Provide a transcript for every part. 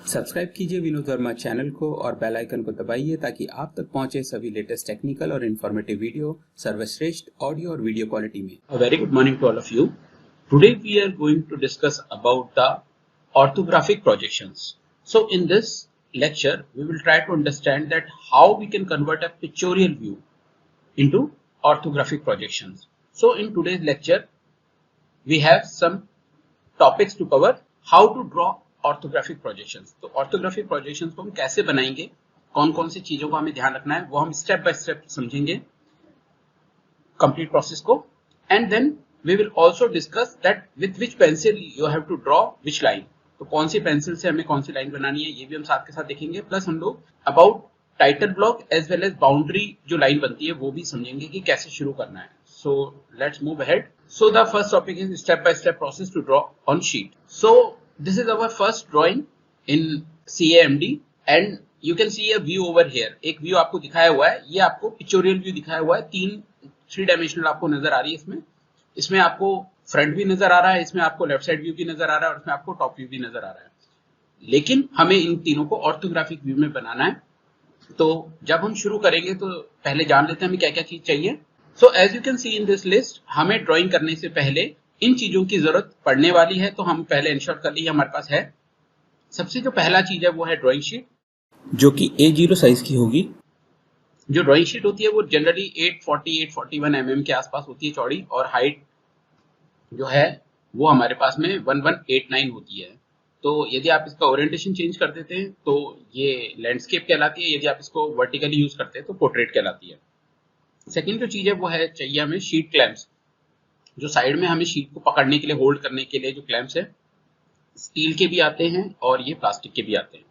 Subscribe कीजिए Vinod Verma channel को और बेल आइकन को दबाइए ताकि आप तक पहुंचे सभी लेटेस्ट टेक्निकल और इन्फॉर्मेटिव वीडियो सर्वश्रेष्ठ ऑडियो और वीडियो क्वालिटी में। A very good morning to all of you. Today we are going to discuss about the orthographic projections. So in this lecture we will try to understand that how we can convert a pictorial view into orthographic projections. So in today's lecture we have some topics to cover. How to draw orthographic projections. तो orthographic projections को हम कैसे बनाएंगे, कौन कौन सी चीजों का हमें ध्यान रखना है, वो हम स्टेप बाय स्टेप समझेंगे कंप्लीट प्रोसेस को। And then we will also discuss that with which pencil you have to draw which line. तो कौन सी पेंसिल से हमें कौन सी लाइन बनानी है ये भी हम साथ के साथ देखेंगे। प्लस हम लोग about title block as well as boundary जो लाइन बनती है वो भी समझेंगे कि कैसे शुरू करना है। So let's move ahead. So the first topic is step by step process to draw on sheet. सो this is our first drawing in CAMD and you can see a view over here। एक view आपको दिखाया हुआ है, ये आपको pictorial view दिखाया हुआ है। थ्री डायमेंशनल आपको नजर आ रही है। इसमें आपको फ्रंट भी नजर आ रहा है, इसमें आपको लेफ्ट साइड व्यू भी नजर आ रहा है और इसमें आपको टॉप व्यू भी नजर आ रहा है। लेकिन हमें इन तीनों को ऑर्थोग्राफिक व्यू में बनाना है। तो जब हम शुरू करेंगे तो पहले जान लेते हैं हमें क्या क्या चीज चाहिए। So as you can see in this list, हमें ड्रॉइंग करने से पहले इन चीजों की जरूरत पड़ने वाली है, तो हम पहले इंश्योर कर लीजिए हमारे पास है। सबसे जो पहला चीज है वो है ड्राइंग शीट, जो कि A0 साइज की होगी। जो ड्राइंग शीट होती है वो जनरली 841 mm के आसपास होती है चौड़ी, और हाइट जो है वो हमारे पास में 1189 होती है। तो यदि आप इसका ओरिएंटेशन चेंज कर देते हैं तो ये लैंडस्केप कहलाती है, यदि आप इसको वर्टिकली यूज करते हैं तो पोर्ट्रेट कहलाती है। सेकेंड जो चीज है वो है चाहिए हमें शीट क्लैम्प्स, जो साइड में हमें शीट को पकड़ने के लिए, होल्ड करने के लिए जो क्लैम्प्स है, स्टील के भी आते हैं और ये प्लास्टिक के भी आते हैं।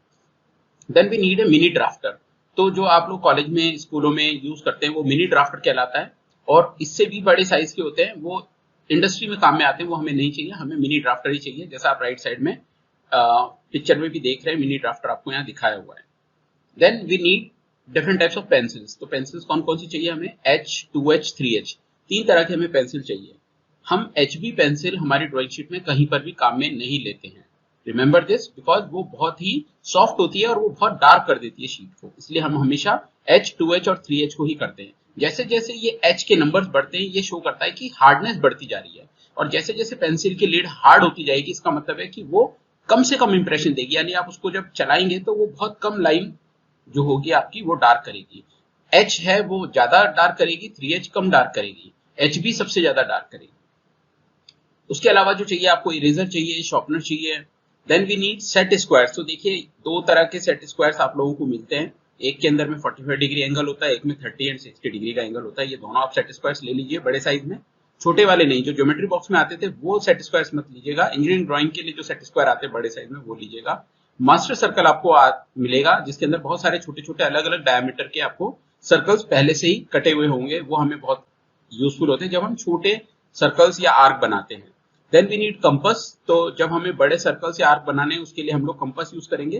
Then we need a mini drafter. तो जो आप लोग कॉलेज में, स्कूलों में यूज करते हैं वो मिनी ड्राफ्टर कहलाता है, और इससे भी बड़े साइज के होते हैं, वो इंडस्ट्री में काम में आते हैं, वो हमें नहीं चाहिए, हमें मिनी ड्राफ्टर ही चाहिए। जैसा आप राइट साइड में पिक्चर में भी देख रहे हैं, मिनी ड्राफ्टर आपको यहाँ दिखाया हुआ है। Then we need different types of pencils. तो पेंसिल्स कौन कौन सी चाहिए हमें? H, 2H, 3H, तीन तरह की हमें पेंसिल चाहिए। हम HB पेंसिल हमारी ड्राइंग शीट में कहीं पर भी काम में नहीं लेते हैं। रिमेंबर दिस, बिकॉज वो बहुत ही सॉफ्ट होती है और वो बहुत डार्क कर देती है शीट को, इसलिए हम हमेशा H, 2H और 3H को ही करते हैं। जैसे जैसे ये H के नंबर्स बढ़ते हैं ये शो करता है कि हार्डनेस बढ़ती जा रही है, और जैसे जैसे पेंसिल की लीड हार्ड होती जाएगी इसका मतलब है कि वो कम से कम इंप्रेशन देगी, यानी आप उसको जब चलाएंगे तो वो बहुत कम लाइन जो होगी आपकी वो डार्क करेगी। H है वो ज्यादा डार्क करेगी, 3H कम डार्क करेगी, HB सबसे ज्यादा डार्क करेगी। उसके अलावा जो चाहिए आपको इरेजर चाहिए, शार्पनर चाहिए। Then we need set squares. तो देखिए दो तरह के सेट स्क्वायर्स आप लोगों को मिलते हैं, एक के अंदर में 45 डिग्री एंगल होता है, एक में 30 एंड 60 डिग्री का एंगल होता है। ये दोनों आप सेट स्क्वायर्स ले लीजिए बड़े साइज में, छोटे वाले नहीं। जो ज्योमेट्री बॉक्स में आते थे वो सेट स्क्वायर्स मत लीजिएगा, इंजीनियरिंग ड्राइंग के लिए जो सेट स्क्वायर आते हैं बड़े साइज में वो लीजिएगा। मास्टर सर्कल आपको मिलेगा जिसके अंदर बहुत सारे छोटे छोटे अलग अलग डायमीटर के आपको सर्कल्स पहले से ही कटे हुए होंगे, वो हमें बहुत यूजफुल होते हैं जब हम छोटे सर्कल्स या आर्क बनाते हैं। Then we need compass. तो जब हमें बड़े सर्कल से आर्क बनाने हैं उसके लिए हम लोग कंपास यूज करेंगे।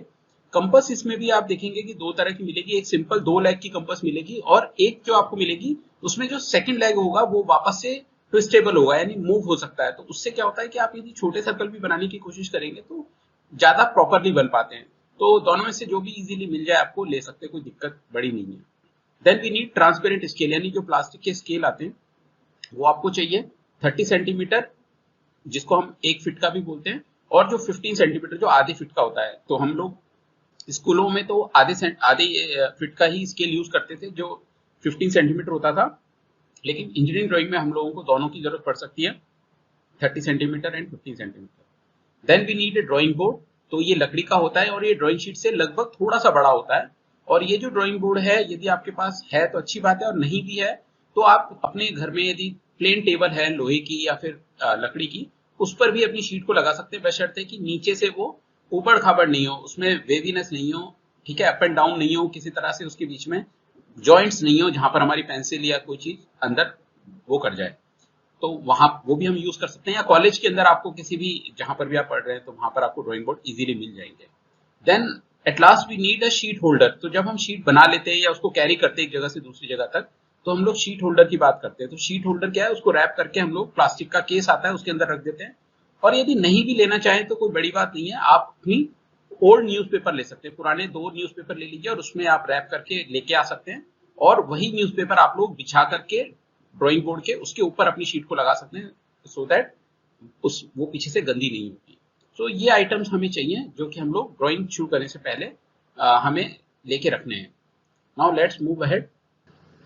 कंपास इसमें भी आप देखेंगे कि दो तरह की मिलेगी, एक सिंपल 2 लेग की कंपास मिलेगी, और एक जो आपको मिलेगी उसमें जो सेकंड लेग होगा वो वापस से ट्विस्टेबल होगा, यानी मूव हो सकता है। तो उससे क्या होता है कि आप यदि छोटे सर्कल भी बनाने की कोशिश करेंगे तो ज्यादा प्रॉपरली बन पाते हैं। तो दोनों में से जो भी इजीली मिल जाए आपको ले सकते हैं, कोई दिक्कत बड़ी नहीं है। Then we need transparent scale, यानी जो प्लास्टिक के स्केल आते हैं वो आपको चाहिए 30 सेंटीमीटर, जिसको हम 1 फीट का भी बोलते हैं, और जो 15 सेंटीमीटर जो आधे फीट का होता है। तो हम लोग स्कूलों में तो आधे फीट का ही स्केल यूज करते थे जो 15 सेंटीमीटर होता था, लेकिन इंजीनियरिंग ड्राइंग में हम लोगों को दोनों की जरूरत पड़ सकती है, 30 centimetre and 15 centimetre. Then we need a drawing board. तो ये लकड़ी का होता है और ये ड्राइंग शीट से लगभग थोड़ा सा बड़ा होता है, और ये जो ड्राइंग बोर्ड है यदि आपके पास है तो अच्छी बात है, और नहीं भी है तो आप अपने घर में यदि प्लेन टेबल है लोहे की या फिर लकड़ी की, उस पर भी अपनी शीट को लगा सकते हैं, बशर्ते कि नीचे से वो ऊबड़ खाबड़ नहीं हो, उसमें वेवीनेस नहीं हो, ठीक है, अप एंड डाउन नहीं हो, किसी तरह से उसके बीच में जॉइंट्स नहीं हो जहां पर हमारी पेंसिल या कोई चीज अंदर वो कर जाए। तो वहां वो भी हम यूज कर सकते हैं, या कॉलेज के अंदर आपको किसी भी जहां पर भी आप पढ़ रहे हैं तो वहां पर आपको ड्राइंग बोर्ड इजीली मिल जाएंगे। Then at last we need a sheet holder. तो जब हम शीट बना लेते हैं या उसको कैरी करते हैं एक जगह से दूसरी जगह तक, तो हम लोग शीट होल्डर की बात करते हैं। तो शीट होल्डर क्या है, उसको रैप करके हम लोग प्लास्टिक का केस आता है उसके अंदर रख देते हैं, और यदि नहीं भी लेना चाहें तो कोई बड़ी बात नहीं है, आप अपनी ओल्ड न्यूज़पेपर ले सकते हैं, पुराने 2 न्यूज़पेपर ले लीजिए और उसमें आप रैप करके लेके आ सकते हैं और वही न्यूज़पेपर आप लोग बिछा करके ड्राइंग बोर्ड के उसके ऊपर अपनी शीट को लगा सकते हैं, सो दैट उस वो पीछे से गंदी नहीं होगी। तो ये आइटम्स हमें चाहिए जो कि हम लोग ड्राइंग शुरू करने से पहले हमें लेके रखने हैं। Now let's move ahead.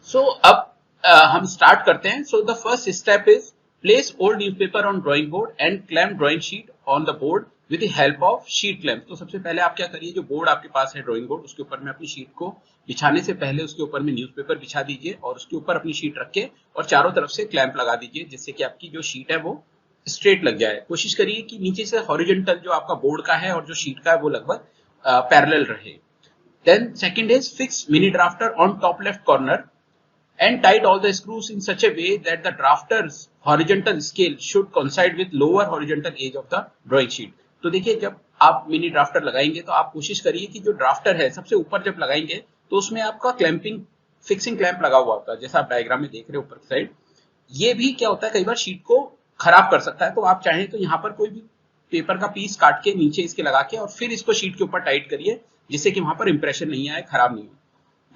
So अब हम स्टार्ट करते हैं। So the first step is place old newspaper on drawing board and clamp drawing sheet on the board with the help of sheet clamp. तो सबसे पहले आप क्या करिए, जो बोर्ड आपके पास है ड्राइंग बोर्ड, उसके ऊपर में अपनी शीट को बिछाने से पहले उसके ऊपर में न्यूज़पेपर बिछा दीजिए और उसके ऊपर अपनी शीट रख के और चारों तरफ से क्लैम्प लगा दीजिए, जिससे कि आपकी जो शीट है वो स्ट्रेट लग जाए। कोशिश करिए कि नीचे से हॉरिजॉन्टल जो आपका बोर्ड का है और जो शीट का है वो लगभग पैरेलल रहे। Then second is fix mini drafter on top left corner and tight all the screws in such a way that the drafter's horizontal scale should coincide with lower horizontal edge of the drawing sheet। तो देखिए, जब आप mini drafter लगाएंगे तो आप कोशिश करिए कि जो ड्राफ्टर है सबसे ऊपर जब लगाएंगे तो उसमें आपका क्लैंपिंग फिक्सिंग क्लैंप लगा हुआ होता है, जैसा आप डायग्राम में देख रहे हो ऊपर की साइड। ये भी क्या होता है, कई बार शीट को खराब कर सकता है, तो आप चाहें तो यहाँ पर कोई भी पेपर का पीस काट के नीचे इसके लगा के और फिर इसको शीट के ऊपर टाइट करिए, जिससे कि वहां पर इंप्रेशन नहीं आए, खराब नहीं हो।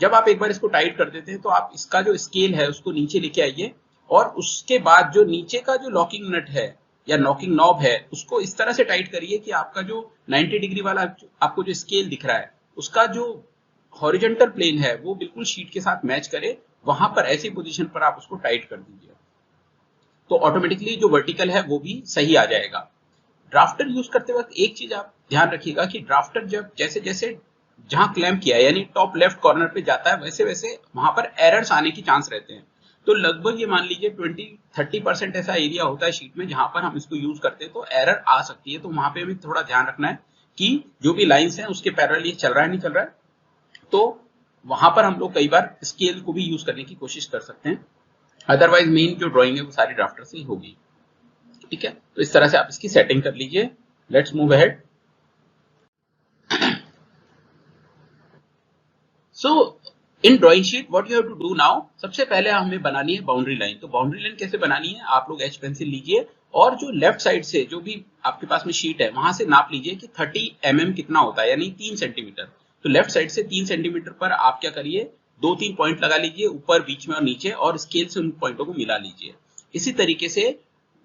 जब आप एक बार इसको टाइट कर देते हैं तो आप इसका जो स्केल है उसको नीचे लेके आइए और उसके बाद जो नीचे का जो लॉकिंग नट है या लॉकिंग नॉब है उसको इस तरह से टाइट करिए कि आपका जो 90 डिग्री वाला आपको जो स्केल दिख रहा है उसका जो हॉरिजॉन्टल प्लेन है वो बिल्कुल शीट के साथ मैच करे। वहां पर ऐसी पोजीशन पर आप उसको टाइट कर दीजिए तो ऑटोमेटिकली जो वर्टिकल है वो भी सही आ जाएगा। ड्राफ्टर यूज करते वक्त एक चीज आप ध्यान रखिएगा कि ड्राफ्टर जब जैसे जैसे जहां क्लैम्प किया है यानी टॉप लेफ्ट कॉर्नर पे जाता है वैसे वैसे वहां पर एरर्स आने की चांस रहते हैं। तो लगभग ये मान लीजिए 20-30% ऐसा एरिया होता है शीट में जहां पर हम इसको यूज करते हैं तो एरर आ सकती है। तो वहां पे भी थोड़ा ध्यान रखना है कि जो भी लाइंस हैं उसके पैरेलल ये चल रहा है नहीं चल रहा है। तो वहां पर हम लोग कई बार स्केल को भी यूज करने की कोशिश कर सकते हैं, अदरवाइज मेन जो ड्राइंग है वो सारी ड्राफ्टर से ही होगी। ठीक है, तो इस तरह से आप इसकी सेटिंग कर लीजिए। Let's move ahead. So in drawing sheet what you have to do now, सबसे पहले हमें बनानी है बाउंड्री लाइन। तो बाउंड्री लाइन कैसे बनानी है, आप लोग एच पेंसिल लीजिए और जो लेफ्ट साइड से जो भी आपके पास में शीट है वहां से नाप लीजिए कि 30 mm कितना होता है, यानी 3 सेंटीमीटर। तो लेफ्ट साइड से 3 सेंटीमीटर पर आप क्या करिए, 2-3 पॉइंट लगा लीजिए ऊपर, बीच में और नीचे, और स्केल से उन पॉइंटों को मिला लीजिए। इसी तरीके से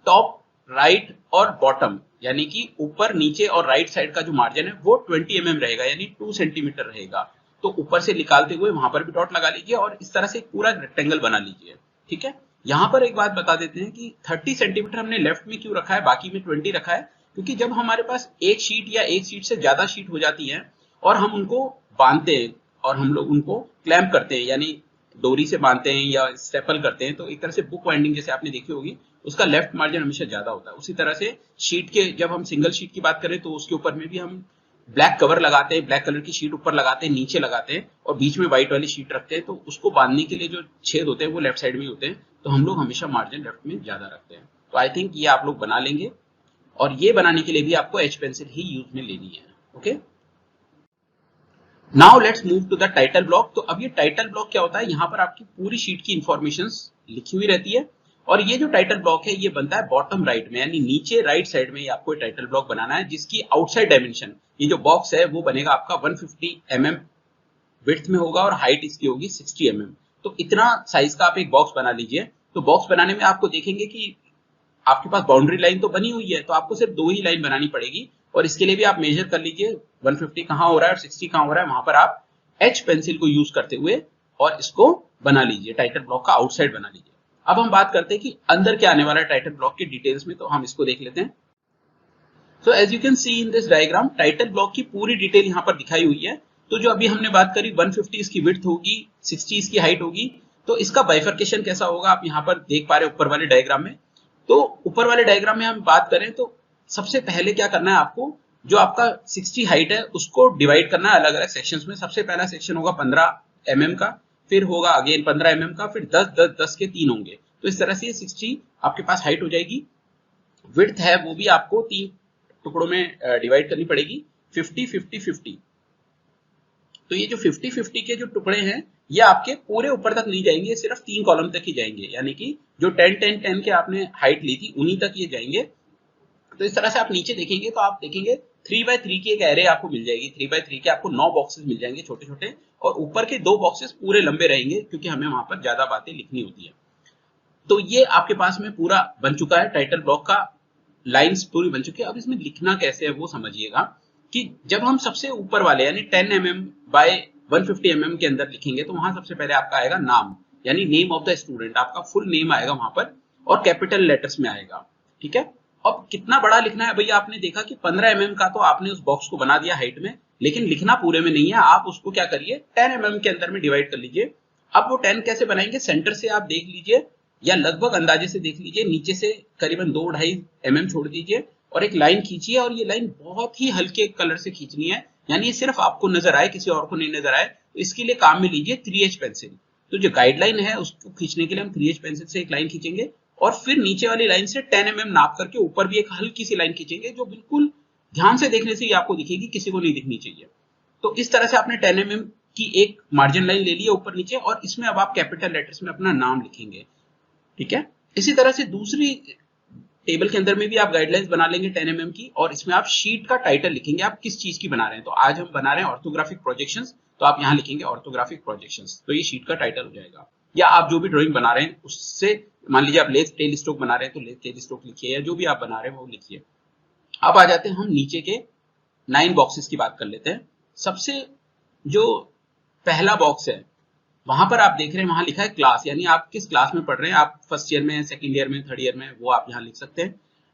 टॉप, राइट और बॉटम यानी कि ऊपर, नीचे और राइट साइड का जो मार्जिन है वो 20 mm रहेगा, यानी 2 सेंटीमीटर रहेगा। तो ऊपर से निकालते हुए वहां पर भी डॉट लगा लीजिए और इस तरह से एक पूरा रेक्टेंगल बना लीजिए। ठीक है, यहाँ पर एक बात बता देते हैं कि 30 सेंटीमीटर हमने लेफ्ट में क्यों रखा है, बाकी में 20 रखा है, क्योंकि जब हमारे पास एक शीट या एक शीट से ज्यादा शीट हो जाती है और हम उनको बांधते हैं और हम लोग उनको क्लैंप करते हैं यानी डोरी से बांधते हैं या स्टेपल करते हैं, तो एक तरह से बुक वाइंडिंग जैसे आपने देखी होगी, उसका लेफ्ट मार्जिन हमेशा ज्यादा होता है। उसी तरह से शीट के, जब हम सिंगल शीट की बात करें तो उसके ऊपर में भी हम ब्लैक कवर लगाते हैं, ब्लैक कलर की शीट ऊपर लगाते हैं, नीचे लगाते हैं और बीच में व्हाइट वाली शीट रखते हैं। तो उसको बांधने के लिए जो छेद होते हैं वो लेफ्ट साइड में होते हैं, तो हम लोग हमेशा मार्जिन लेफ्ट में ज्यादा रखते हैं। तो आई थिंक ये आप लोग बना लेंगे और ये बनाने के लिए भी आपको एच पेंसिल ही यूज में लेनी है। Okay, now let's move to the title block. तो अब ये टाइटल ब्लॉक क्या होता है, यहाँ पर आपकी पूरी शीट की इंफॉर्मेशन लिखी हुई रहती है और ये जो टाइटल ब्लॉक है ये बनता है बॉटम राइट में, यानी नीचे राइट साइड में आपको टाइटल ब्लॉक बनाना है, जिसकी आउटसाइड डायमेंशन, ये जो बॉक्स है वो बनेगा आपका 150 mm विड्थ में होगा और हाइट इसकी होगी 60 mm। तो इतना साइज का आप एक बॉक्स बना लीजिए। तो बॉक्स बनाने में आपको देखेंगे कि आपके पास बाउंड्री लाइन तो बनी हुई है, तो आपको सिर्फ 2 ही लाइन बनानी पड़ेगी और इसके लिए भी आप मेजर कर लीजिए 150 कहाँ हो रहा है और 60 कहाँ हो रहा है, वहां पर आप एच पेंसिल को यूज करते हुए और इसको बना लीजिए, टाइटल ब्लॉक का आउटसाइड बना लीजिए। अब हम बात करते हैं कि अंदर क्या आने वाला है टाइटल ब्लॉक के डिटेल्स में, तो हम इसको देख लेते हैं। So as you can see in this diagram, title block की पूरी डिटेल यहाँ पर दिखाई हुई है। तो जो अभी हमने बात करी 150 इसकी विड्थ होगी, 60 इसकी हाइट होगी, तो इसका बाइफर्केशन कैसा होगा आप यहाँ पर देख पा रहे ऊपर वाले डायग्राम में। तो ऊपर वाले डायग्राम में हम बात करें तो सबसे पहले क्या करना है आपको, जो आपका 60 हाइट है उसको डिवाइड करना है अलग अलग सेक्शंस में। सबसे पहला सेक्शन होगा 15 mm का, फिर होगा अगेन 15 mm का, फिर 10-10-10 के 3 होंगे। तो इस तरह से 60 आपके पास हाइट हो जाएगी। विड्थ है वो भी आपको 3 टुकड़ों में डिवाइड करनी पड़ेगी, 50-50-50। तो ये जो 50-50 के जो टुकड़े हैं ये आपके पूरे ऊपर तक नहीं जाएंगे, सिर्फ 3 कॉलम तक ही जाएंगे, यानी कि जो 10-10-10 के आपने हाइट ली थी उन्हीं तक ये जाएंगे। तो इस तरह से आप नीचे देखेंगे तो आप देखेंगे 3x3 की एक एरे आपको मिल जाएगी। 3x3 के आपको 9 बॉक्सेस मिल जाएंगे छोटे छोटे, और ऊपर के 2 बॉक्सेस पूरे लंबे रहेंगे क्योंकि हमें वहां पर ज्यादा बातें लिखनी होती है। तो ये आपके पास में पूरा बन चुका है, टाइटल ब्लॉक का लाइंस पूरी बन चुकी है। अब इसमें लिखना कैसे है वो समझिएगा कि जब हम सबसे ऊपर वाले यानी 10 mm बाय 150 mm के अंदर लिखेंगे तो वहां सबसे पहले आपका आएगा नाम, यानी नेम ऑफ द स्टूडेंट, आपका फुल नेम आएगा वहां पर और कैपिटल लेटर्स में आएगा। ठीक है, अब कितना बड़ा लिखना है भैया, आपने देखा कि 15 mm का तो आपने उस बॉक्स को बना दिया हाइट में, लेकिन लिखना पूरे में नहीं है। आप उसको क्या करिए, 10 mm के अंदर में डिवाइड कर लीजिए। अब वो 10 कैसे बनाएंगे, सेंटर से आप देख लीजिए या लगभग अंदाजे से देख लीजिए, नीचे से करीबन 2-2.5 mm छोड़ दीजिए और एक लाइन खींचिए, और ये लाइन बहुत ही हल्के कलर से खींचनी है, यानी ये सिर्फ आपको नजर आए, किसी और को नहीं नजर आए। तो इसके लिए काम में लीजिए 3H पेंसिल। तो जो गाइडलाइन है उसको खींचने के लिए हम 3H पेंसिल से एक लाइन खींचेंगे और फिर नीचे वाली लाइन से 10 mm नाप करके ऊपर भी एक हल्की सी लाइन खींचेंगे, जो बिल्कुल ध्यान से देखने से ही आपको दिखेगी, किसी को नहीं दिखनी चाहिए। तो इस तरह से आपने 10 mm की एक मार्जिन लाइन ले ली है ऊपर नीचे, और इसमें अब आप कैपिटल लेटर्स में अपना नाम लिखेंगे। ठीक है, इसी तरह से दूसरी टेबल के अंदर में भी आप गाइडलाइंस बना लेंगे 10 mm की, और इसमें आप शीट का टाइटल लिखेंगे, आप किस चीज की बना रहे हैं। तो आज हम बना रहे हैं ऑर्थोग्राफिक प्रोजेक्शंस, तो आप यहाँ लिखेंगे ऑर्थोग्राफिक प्रोजेक्शंस, तो ये शीट का टाइटल हो जाएगा। या आप जो भी ड्राइंग बना रहे हैं उससे, मान लीजिए आप लेस टेल स्ट्रोक बना रहे हैं तो लेस टेल स्ट्रोक लिखिए, या जो भी आप बना रहे हैं वो लिखिए। अब आ जाते हैं हम नीचे के 9 बॉक्सेस की बात कर लेते हैं। सबसे जो पहला बॉक्स है वहां पर आप देख रहे हैं, वहां लिखा है क्लास, यानी आप किस क्लास में पढ़ रहे हैं, आप फर्स्ट ईयर में, सेकंड ईयर में, थर्ड ईयर में, वो आप यहाँ लिख सकते हैं।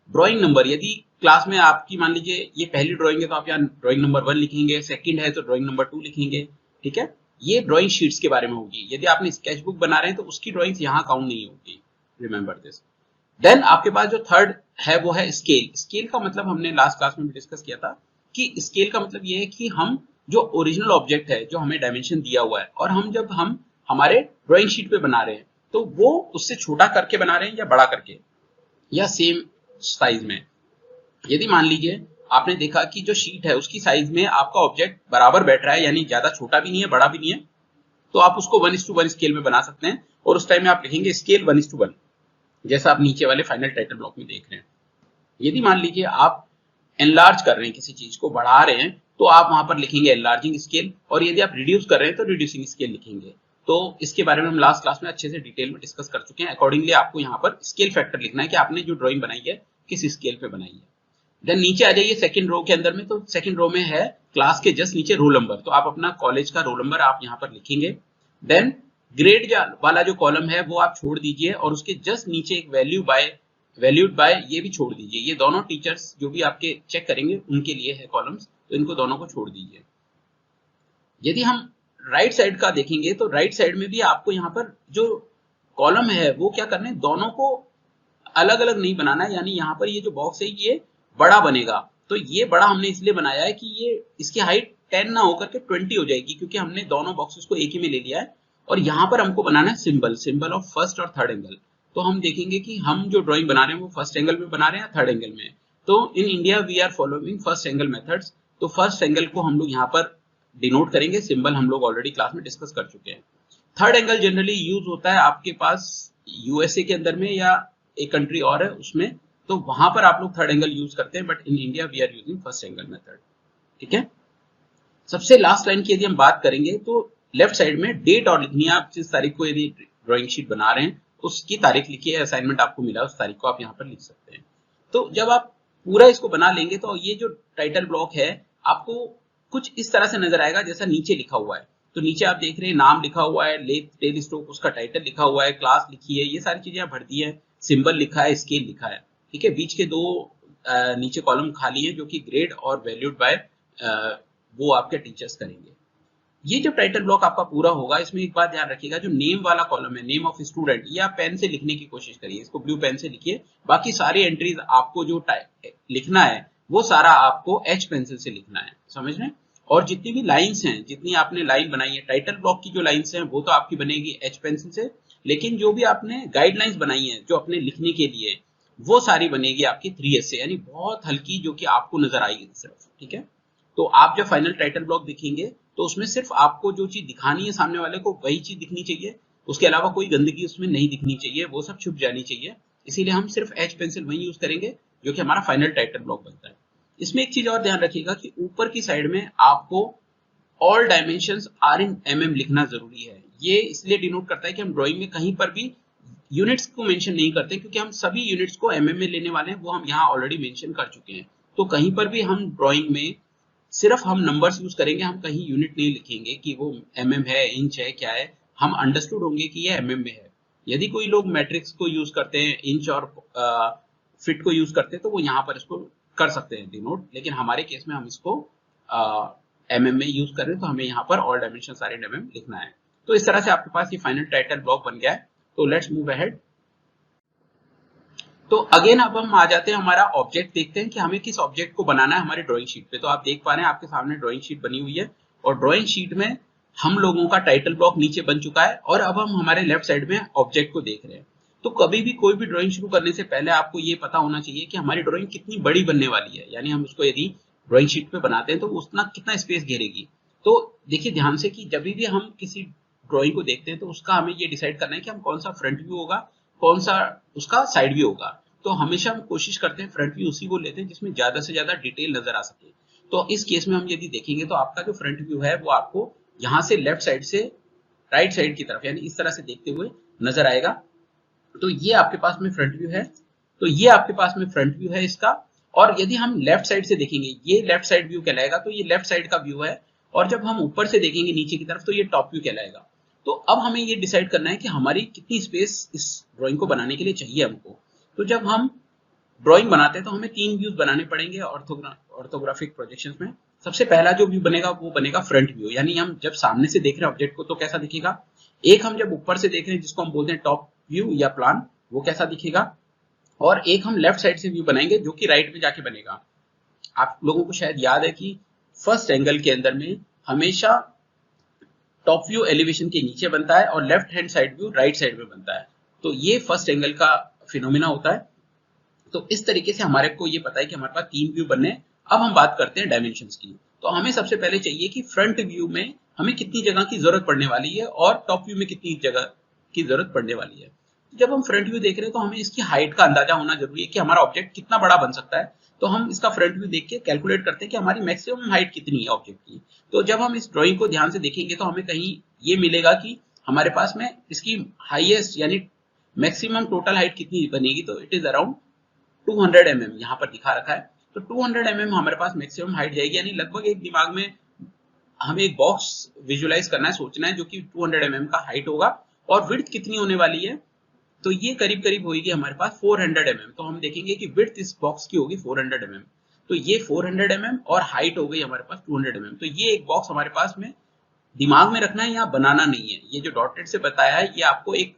ड्राइंग नंबर, यदि क्लास में आपकी मान लीजिए ये पहली ड्राइंग है तो आप यहाँ ड्राइंग नंबर 1 लिखेंगे, सेकंड है तो ड्राइंग नंबर 2 लिखेंगे। ठीक है, ये ड्राइंग शीट्स के बारे में होगी। यदि आपने स्केच बुक बना रहे हैं तो उसकी ड्राइंग्स यहाँ काउंट नहीं होगी, रिमेंबर दिस। देन आपके पास जो थर्ड है वो है स्केल। स्केल का मतलब हमने लास्ट क्लास में भी डिस्कस किया था कि स्केल का मतलब ये है कि हम जो ओरिजिनल ऑब्जेक्ट है, जो हमें डायमेंशन दिया हुआ है, और हम हमारे ड्राइंग शीट पे बना रहे हैं तो वो उससे छोटा करके बना रहे हैं या बड़ा करके, या सेम साइज में। यदि मान लीजिए आपने देखा कि जो शीट है उसकी साइज में आपका ऑब्जेक्ट बराबर बैठ रहा है, यानी ज्यादा छोटा भी नहीं है बड़ा भी नहीं है, तो आप उसको 1:1 स्केल में बना सकते हैं, और उस टाइम में आप लिखेंगे स्केल 1:1, जैसा आप नीचे वाले फाइनल टाइटल ब्लॉक में देख रहे हैं। यदि मान लीजिए आप एनलार्ज कर रहे हैं, किसी चीज को बढ़ा रहे हैं, तो आप वहां पर लिखेंगे एनलार्जिंग स्केल, और यदि आप रिड्यूस कर रहे हैं तो रिड्यूसिंग स्केल लिखेंगे। तो इसके बारे में हम लास्ट क्लास में अच्छे से डिटेल में डिस्कस कर चुके हैं। अकॉर्डिंगली आपको यहाँ पर स्केल फैक्टर लिखना है कि आपने जो ड्राइंग बनाई है किस स्केल पे बनाई है। देन नीचे आ जाइए सेकंड रो के अंदर में, तो सेकंड रो में है क्लास के जस्ट नीचे रोल नंबर, तो आप अपना कॉलेज का रोल नंबर आप यहाँ पर लिखेंगे। देन ग्रेड वाला जो कॉलम है वो आप छोड़ दीजिए, और उसके जस्ट नीचे एक वैल्यूड बाय ये भी छोड़ दीजिए। ये दोनों टीचर्स जो भी आपके चेक करेंगे उनके लिए है कॉलम्स, तो इनको दोनों को छोड़ दीजिए। यदि हम राइट साइड का देखेंगे तो राइट साइड में भी आपको यहाँ पर जो कॉलम है वो क्या करना है, दोनों को अलग अलग नहीं बनाना है, यानी यहाँ पर ये जो बॉक्स है ये बड़ा बनेगा। तो ये बड़ा हमने इसलिए बनाया है कि ये इसकी हाइट 10 ना होकर के 20 हो जाएगी, क्योंकि हमने दोनों बॉक्सेस को एक ही में ले लिया है। और यहाँ पर हमको बनाना है सिंबल ऑफ फर्स्ट और थर्ड एंगल। तो हम देखेंगे कि हम जो ड्राइंग बना रहे हैं वो फर्स्ट एंगल में बना रहे हैं या थर्ड एंगल में। तो in India we are following first angle methods, तो फर्स्ट एंगल को हम लोग यहाँ पर डिनोट करेंगे, सिंबल हम लोग ऑलरेडी क्लास में डिस्कस कर चुके हैं। थर्ड एंगल जनरली यूज होता है आपके पास यूएसए के अंदर में या एक कंट्री और है उसमें, तो वहां पर आप लोग थर्ड एंगल यूज करते हैं, but in India we are using first angle method. ठीक है, सबसे लास्ट लाइन की यदि हम बात करेंगे तो लेफ्ट साइड में डेट और लिखनी है। आप जिस तारीख को यदि ड्राइंग शीट बना रहे हैं उसकी तारीख लिखिए, असाइनमेंट आपको मिला उस तारीख को आप यहाँ पर लिख सकते हैं। तो जब आप पूरा इसको बना लेंगे तो ये जो टाइटल ब्लॉक है आपको कुछ इस तरह से नजर आएगा जैसा नीचे लिखा हुआ है। तो नीचे आप देख रहे हैं नाम लिखा हुआ है, लेथ टेल स्ट्रोक उसका टाइटल लिखा हुआ है, क्लास लिखी है, ये सारी चीजें आप भर दी है, सिंबल लिखा है, स्केल लिखा है। ठीक है, बीच के दो नीचे कॉलम खाली है जो कि ग्रेड और वैल्यूड बाय वो आपके टीचर्स करेंगे। ये जो टाइटल ब्लॉक आपका पूरा होगा, इसमें एक बात ध्यान रखिएगा, जो नेम वाला कॉलम है, नेम ऑफ स्टूडेंट, ये आप पेन से लिखने की कोशिश करिए, इसको ब्लू पेन से लिखिए। बाकी सारी एंट्रीज आपको जो लिखना है वो सारा आपको एच पेंसिल से लिखना है, समझ रहे हैं। और जितनी भी लाइंस हैं, जितनी आपने लाइन बनाई है टाइटल ब्लॉक की, जो लाइंस हैं वो तो आपकी बनेगी एच पेंसिल से, लेकिन जो भी आपने गाइडलाइंस बनाई है जो अपने लिखने के लिए, वो सारी बनेगी आपकी 3S से, यानी बहुत हल्की, जो कि आपको नजर आएगी सिर्फ। ठीक है, तो आप जब फाइनल टाइटल ब्लॉक दिखेंगे तो उसमें सिर्फ आपको जो चीज दिखानी है सामने वाले को वही चीज दिखनी चाहिए, उसके अलावा कोई गंदगी उसमें नहीं दिखनी चाहिए, वो सब छुप जानी चाहिए। इसीलिए हम सिर्फ एच पेंसिल वही यूज करेंगे जो कि हमारा फाइनल टाइटल ब्लॉक बनता है। इसमें एक चीज और ध्यान रखिएगा कि ऊपर की साइड में आपको all dimensions are in mm लिखना जरूरी है। ये इसलिए डिनोट करता है कि हम ड्राइंग में कहीं पर भी यूनिट्स को मेंशन नहीं करते, क्योंकि हम सभी यूनिट्स को mm में लेने वाले हैं, वो हम यहाँ ऑलरेडी मेंशन कर चुके हैं। तो कहीं पर भी हम ड्राइंग में सिर्फ हम नंबर्स यूज करेंगे, हम कहीं यूनिट नहीं लिखेंगे कि वो mm है, इंच है, क्या है। हम अंडरस्टूड होंगे कि ये mm में है। यदि कोई लोग मैट्रिक्स को यूज करते हैं, इंच और फिट को यूज करते हैं, तो वो यहाँ पर इसको कर सकते हैं डिनोट, लेकिन हमारे केस में हम इसको mm में यूज कर रहे हैं, तो हमें यहाँ पर ऑल डायमेंशन सारे mm लिखना है। तो इस तरह से आपके पास ये फाइनल टाइटल ब्लॉक बन गया है। तो लेट्स मूव अहेड। तो अगेन अब हम आ जाते हैं, हमारा ऑब्जेक्ट देखते हैं कि हमें किस ऑब्जेक्ट को बनाना है हमारी ड्राइंग शीट पे। तो आप देख पा रहे हैं आपके सामने ड्राइंग शीट बनी हुई है, और ड्राइंग शीट में हम लोगों का टाइटल ब्लॉक नीचे बन चुका है, और अब हम हमारे लेफ्ट साइड में ऑब्जेक्ट को देख रहे हैं। तो कभी भी कोई भी ड्राइंग शुरू करने से पहले आपको ये पता होना चाहिए कि हमारी ड्राइंग कितनी बड़ी बनने वाली है, यानी हम उसको यदि ड्राइंग शीट पे बनाते हैं तो उतना कितना स्पेस घेरेगी। तो देखिए ध्यान से कि जब भी हम किसी ड्राइंग को देखते हैं तो उसका हमें ये डिसाइड करना है कि हम कौन सा फ्रंट व्यू होगा, कौन सा उसका साइड व्यू होगा। तो हमेशा हम कोशिश करते हैं फ्रंट व्यू उसी को लेते हैं जिसमें ज्यादा से ज्यादा डिटेल नजर आ सके। तो इस केस में हम यदि देखेंगे तो आपका जो फ्रंट व्यू है वो आपको यहाँ से लेफ्ट साइड से राइट साइड की तरफ, यानी इस तरह से देखते हुए नजर आएगा। तो ये आपके पास में फ्रंट व्यू है, तो ये आपके पास में फ्रंट व्यू है इसका। और यदि हम लेफ्ट साइड से देखेंगे, ये लेफ्ट साइड व्यू कहलाएगा, तो ये लेफ्ट साइड का व्यू है। और जब हम ऊपर से देखेंगे नीचे की तरफ तो ये टॉप व्यू कहलाएगा। तो अब हमें ये डिसाइड करना है कि हमारी कितनी स्पेस इस ड्राइंग को बनाने के लिए चाहिए हमको। तो जब हम ड्राइंग बनाते हैं तो हमें 3 व्यूज बनाने पड़ेंगे ऑर्थोग्राफिक प्रोजेक्शंस में। सबसे पहला जो व्यू बनेगा वो बनेगा फ्रंट व्यू, यानी हम जब सामने से देख रहे हैं ऑब्जेक्ट को तो कैसा दिखेगा। एक हम जब ऊपर से देख रहे हैं जिसको हम बोलते हैं टॉप व्यू या प्लान, वो कैसा दिखेगा। और एक हम लेफ्ट साइड से व्यू बनाएंगे जो कि राइट में जाके बनेगा। आप लोगों को शायद याद है कि फर्स्ट एंगल के अंदर में हमेशा टॉप व्यू एलिवेशन के नीचे बनता है और left hand side view right side में बनता है। तो ये फर्स्ट एंगल का फिनोमिना होता है। तो इस तरीके से हमारे को ये पता है कि हमारे पास 3 व्यू बनने। अब हम बात करते हैं डायमेंशंस की। तो हमें सबसे पहले चाहिए कि फ्रंट व्यू में हमें कितनी जगह की जरूरत पड़ने वाली है और टॉप व्यू में कितनी जगह की जरूरत पड़ने वाली है। जब हम फ्रंट व्यू देख रहे हैं तो हमें इसकी हाइट का अंदाजा होना जरूरी है कि हमारा ऑब्जेक्ट कितना बड़ा बन सकता है। तो हम इसका फ्रंट व्यू देख के कैलकुलेट करते हैं कि हमारी मैक्सिमम हाइट कितनी है ऑब्जेक्ट की। तो जब हम इस ड्राइंग को ध्यान से देखेंगे तो हमें कहीं ये मिलेगा कि हमारे पास में इसकी हाईएस्ट यानी मैक्सिमम टोटल हाइट कितनी बनेगी। तो इट इज अराउंड 200 mm यहाँ पर दिखा रखा है। तो 200 mm हमारे पास मैक्सिमम हाइट जाएगी, यानी लगभग एक दिमाग में हमें एक बॉक्स विजुलाइज करना है, सोचना है जो कि 200 mm का हाइट होगा। और विड्थ कितनी होने वाली है, तो ये करीब करीब होगी हमारे पास 400 mm। तो हम देखेंगे कि विड्थ इस बॉक्स की होगी 400 mm। तो ये 400 mm और हाइट हो गई हमारे पास 200 mm। तो ये एक बॉक्स हमारे पास में दिमाग में रखना है, यहाँ बनाना नहीं है। ये जो डॉटेड से बताया है ये आपको एक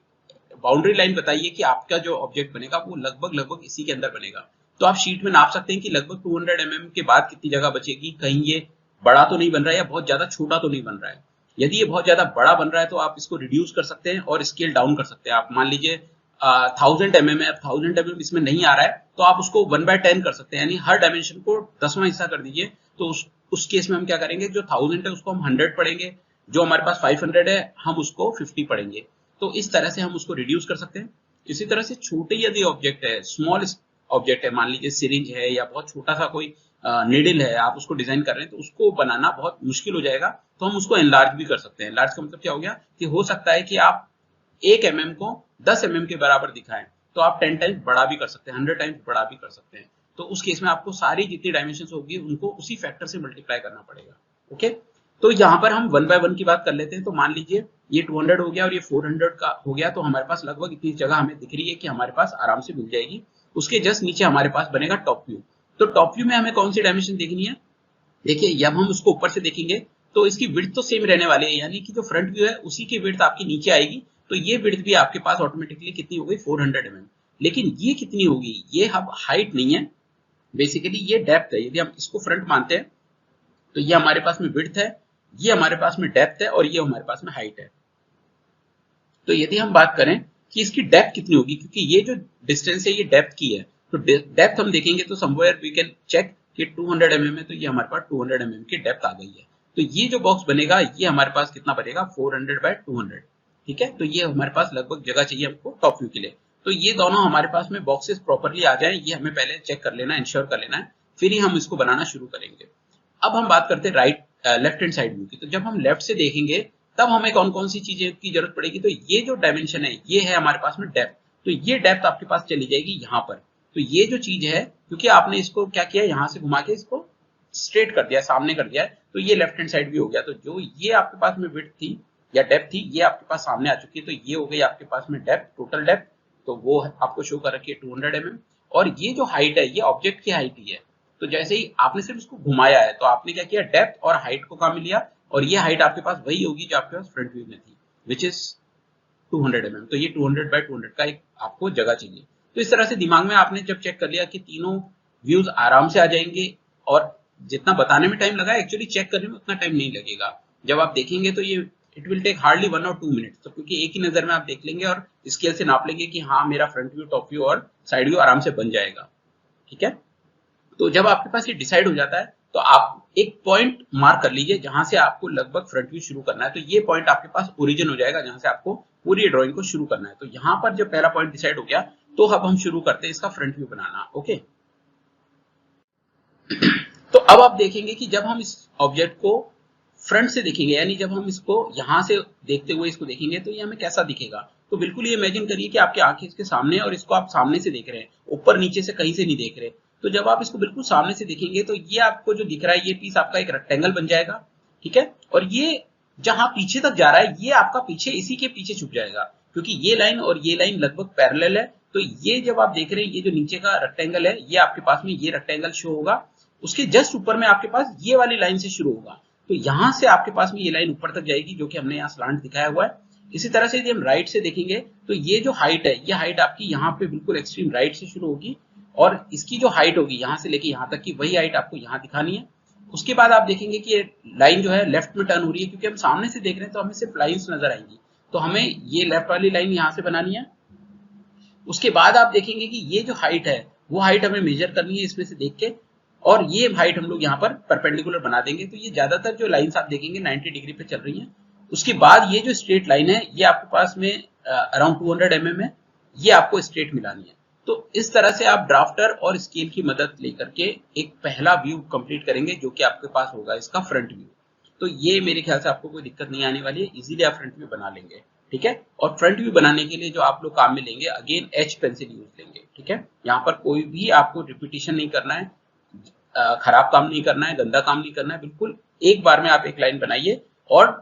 बाउंड्री लाइन बताइए कि आपका जो ऑब्जेक्ट बनेगा वो लगभग इसी के अंदर बनेगा। तो आप शीट में नाप सकते हैं कि लगभग 200 mm के बाद कितनी जगह बचेगी, कहीं ये बड़ा तो नहीं बन रहा है या बहुत ज्यादा छोटा तो नहीं बन रहा है। यदि ये बहुत ज्यादा बड़ा बन रहा है तो आप इसको रिड्यूस कर सकते हैं और स्केल डाउन कर सकते हैं। आप मान लीजिए 1000 mm है, 1000 mm इसमें नहीं आ रहा है तो आप उसको 1/10 कर सकते हैं, यानी हर डायमेंशन को 10वां हिस्सा कर दीजिए। तो उस केस में हम क्या करेंगे, जो 1000 है उसको हम 100 पढ़ेंगे, जो हमारे पास 500 है हम उसको 50 पढ़ेंगे। तो इस तरह से हम उसको रिड्यूस कर सकते हैं। इसी तरह से छोटे यदि ऑब्जेक्ट है, स्मॉल ऑब्जेक्ट है, मान लीजिए सिरिंज है या बहुत छोटा सा कोई नीडल है, आप उसको डिजाइन कर रहे हैं तो उसको बनाना बहुत मुश्किल हो जाएगा। तो हम उसको एनलार्ज भी कर सकते हैं। एनलार्ज का मतलब क्या हो गया कि हो सकता है कि आप 1 mm को 10 mm के बराबर दिखाएं, तो आप 10 टाइम्स बड़ा भी कर सकते हैं, 100 टाइम्स बड़ा भी कर सकते हैं। तो उस केस में आपको सारी जितनी डायमेंशन होगी उनको उसी फैक्टर से मल्टीप्लाई करना पड़ेगा। ओके, तो यहाँ पर हम 1 by 1 की बात कर लेते हैं। तो मान लीजिए ये 200 हो गया और ये 400 का हो गया, तो हमारे पास लगभग इतनी जगह हमें दिख रही है कि हमारे पास आराम से मिल जाएगी। उसके जस्ट नीचे हमारे पास बनेगा टॉप व्यू। तो टॉप व्यू में हमें कौन सी डायमेंशन देखनी है, देखिए जब हम उसको ऊपर से देखेंगे तो इसकी विड्थ तो सेम रहने वाली है, यानी कि जो फ्रंट व्यू है उसी की विड्थ आपकी नीचे आएगी। तो ये विड्थ भी आपके पास ऑटोमेटिकली कितनी हो गई, 400 mm। लेकिन ये कितनी होगी, ये अब हाइट नहीं है, बेसिकली ये डेप्थ है। यदि हम इसको फ्रंट मानते हैं तो ये हमारे पास में विड्थ है, ये हमारे पास में डेप्थ है और ये हमारे पास में हाइट है। तो यदि हम बात करें कि इसकी डेप्थ कितनी होगी, क्योंकि ये जो डिस्टेंस है ये डेप्थ की है, तो डेप्थ हम देखेंगे तो समवेयर वी कैन चेक कि 200 mm है, तो ये हमारे पास 200 mm की डेप्थ आ गई है। तो ये जो बॉक्स बनेगा ये हमारे पास कितना बनेगा, 400 by 200। ठीक है, तो ये हमारे पास लगभग जगह चाहिए हमको टॉप व्यू के लिए। तो ये दोनों हमारे पास में बॉक्सेस प्रॉपर्ली आ जाए, ये हमें पहले चेक कर लेना, इंश्योर कर लेना है। फिर ही हम इसको बनाना शुरू करेंगे। अब हम बात करते हैं लेफ्ट हैंड साइड व्यू की। तो जब हम लेफ्ट से देखेंगे तब हमें कौन कौन सी चीजें की जरूरत पड़ेगी। तो ये जो डायमेंशन है ये है हमारे पास में डेप्थ। तो ये डेप्थ आपके पास चली जाएगी यहाँ पर। तो ये जो चीज है, क्योंकि आपने इसको क्या किया, यहाँ से घुमा के इसको स्ट्रेट कर दिया, सामने कर दिया है, तो ये लेफ्ट हैंड साइड व्यू हो गया। तो जो ये आपके पास में विड्थ थी या डेप्थ थी, ये आपके पास सामने आ चुकी है। तो ये हो गई आपके पास में डेप्थ, टोटल डेप्थ। तो वो आपको शो कर रखी है 200 mm। और ये जो हाइट है ये ऑब्जेक्ट की हाइट ही है। तो जैसे ही आपने सिर्फ इसको घुमाया है तो आपने क्या किया, डेप्थ और हाइट को काम लिया, और ये हाइट आपके पास वही होगी जो आपके पास फ्रंट व्यू में थी, विच इज 200 mm। तो ये 200 बाय 200 का एक आपको जगह चाहिए। तो इस तरह से दिमाग में आपने जब चेक कर लिया कि तीनों व्यूज आराम से आ जाएंगे, और जितना बताने में टाइम लगा एक्चुअली चेक करने में उतना टाइम नहीं लगेगा। जब आप देखेंगे तो ये इट विल टेक हार्डली 1 और 2 मिनट्स। तो क्योंकि एक ही नजर में आप देख लेंगे और स्केल से नाप लेंगे कि हाँ मेरा फ्रंट व्यू, टॉप व्यू और साइड व्यू आराम से बन जाएगा। ठीक है। तो जब आपके पास ये डिसाइड हो जाता है तो आप एक पॉइंट मार्क कर लीजिए जहां से आपको लगभग फ्रंट व्यू शुरू करना है। तो ये पॉइंट आपके पास ओरिजिन हो जाएगा जहां से आपको पूरी ड्राइंग को शुरू करना है। तो यहाँ पर जब पहला पॉइंट डिसाइड हो गया तो अब हम शुरू करते हैं इसका फ्रंट व्यू बनाना। ओके। तो अब आप देखेंगे कि जब हम इस ऑब्जेक्ट को फ्रंट से देखेंगे, यानी जब हम इसको यहां से देखते हुए इसको देखेंगे तो ये हमें कैसा दिखेगा। तो बिल्कुल ये इमेजिन करिए कि आपकी आंखें इसके सामने है और इसको आप सामने से देख रहे हैं, ऊपर नीचे से कहीं से नहीं देख रहे। तो जब आप इसको बिल्कुल सामने से देखेंगे तो ये आपको जो दिख रहा है ये पीस आपका एक रेक्टेंगल बन जाएगा। ठीक है। और ये जहां पीछे तक जा रहा है ये आपका पीछे इसी के पीछे छुप जाएगा, क्योंकि ये लाइन और ये लाइन लगभग पैरेलल है। तो ये जब आप देख रहे हैं ये जो नीचे का रेक्टेंगल है ये आपके पास में ये रेक्टेंगल शो होगा, उसके जस्ट ऊपर में आपके पास ये वाली लाइन से शुरू होगा। तो यहां से आपके पास में ये लाइन ऊपर तक जाएगी जो कि हमने यहाँ स्लांट दिखाया हुआ है। इसी तरह से यदि हम राइट से देखेंगे तो ये जो हाइट है ये हाइट आपकी यहाँ पे बिल्कुल एक्सट्रीम राइट से शुरू होगी, और इसकी जो हाइट होगी यहाँ से लेके यहाँ तक की वही हाइट आपको यहाँ दिखानी है। उसके बाद आप देखेंगे कि ये लाइन जो है लेफ्ट में टर्न हो रही है, क्योंकि हम सामने से देख रहे हैं तो हमें सिर्फ लाइन्स नजर आएंगी। तो हमें ये लेफ्ट वाली लाइन यहाँ से बनानी है। उसके बाद आप देखेंगे कि ये जो हाइट है वो हाइट हमें मेजर करनी है इसमें से देख के, और ये हाइट हम लोग यहाँ पर परपेंडिकुलर बना देंगे। तो ये ज्यादातर जो लाइंस आप देखेंगे 90 डिग्री पे चल रही हैं। उसके बाद ये जो स्ट्रेट लाइन है ये आपके पास में अराउंड 200 mm है, ये आपको स्ट्रेट मिलानी है। तो इस तरह से आप ड्राफ्टर और स्केल की मदद लेकर के एक पहला व्यू कंप्लीट करेंगे जो कि आपके पास होगा इसका फ्रंट व्यू। तो ये मेरे ख्याल से आपको कोई दिक्कत नहीं आने वाली है, इजीली आप फ्रंट व्यू बना लेंगे। ठीक है। और फ्रंट व्यू बनाने के लिए जो आप लोग काम में लेंगे, अगेन एच पेंसिल यूज लेंगे। ठीक है। यहाँ पर कोई भी आपको रिपीटिशन नहीं करना है, खराब काम नहीं करना है, गंदा काम नहीं करना है। बिल्कुल एक बार में आप एक लाइन बनाइए, और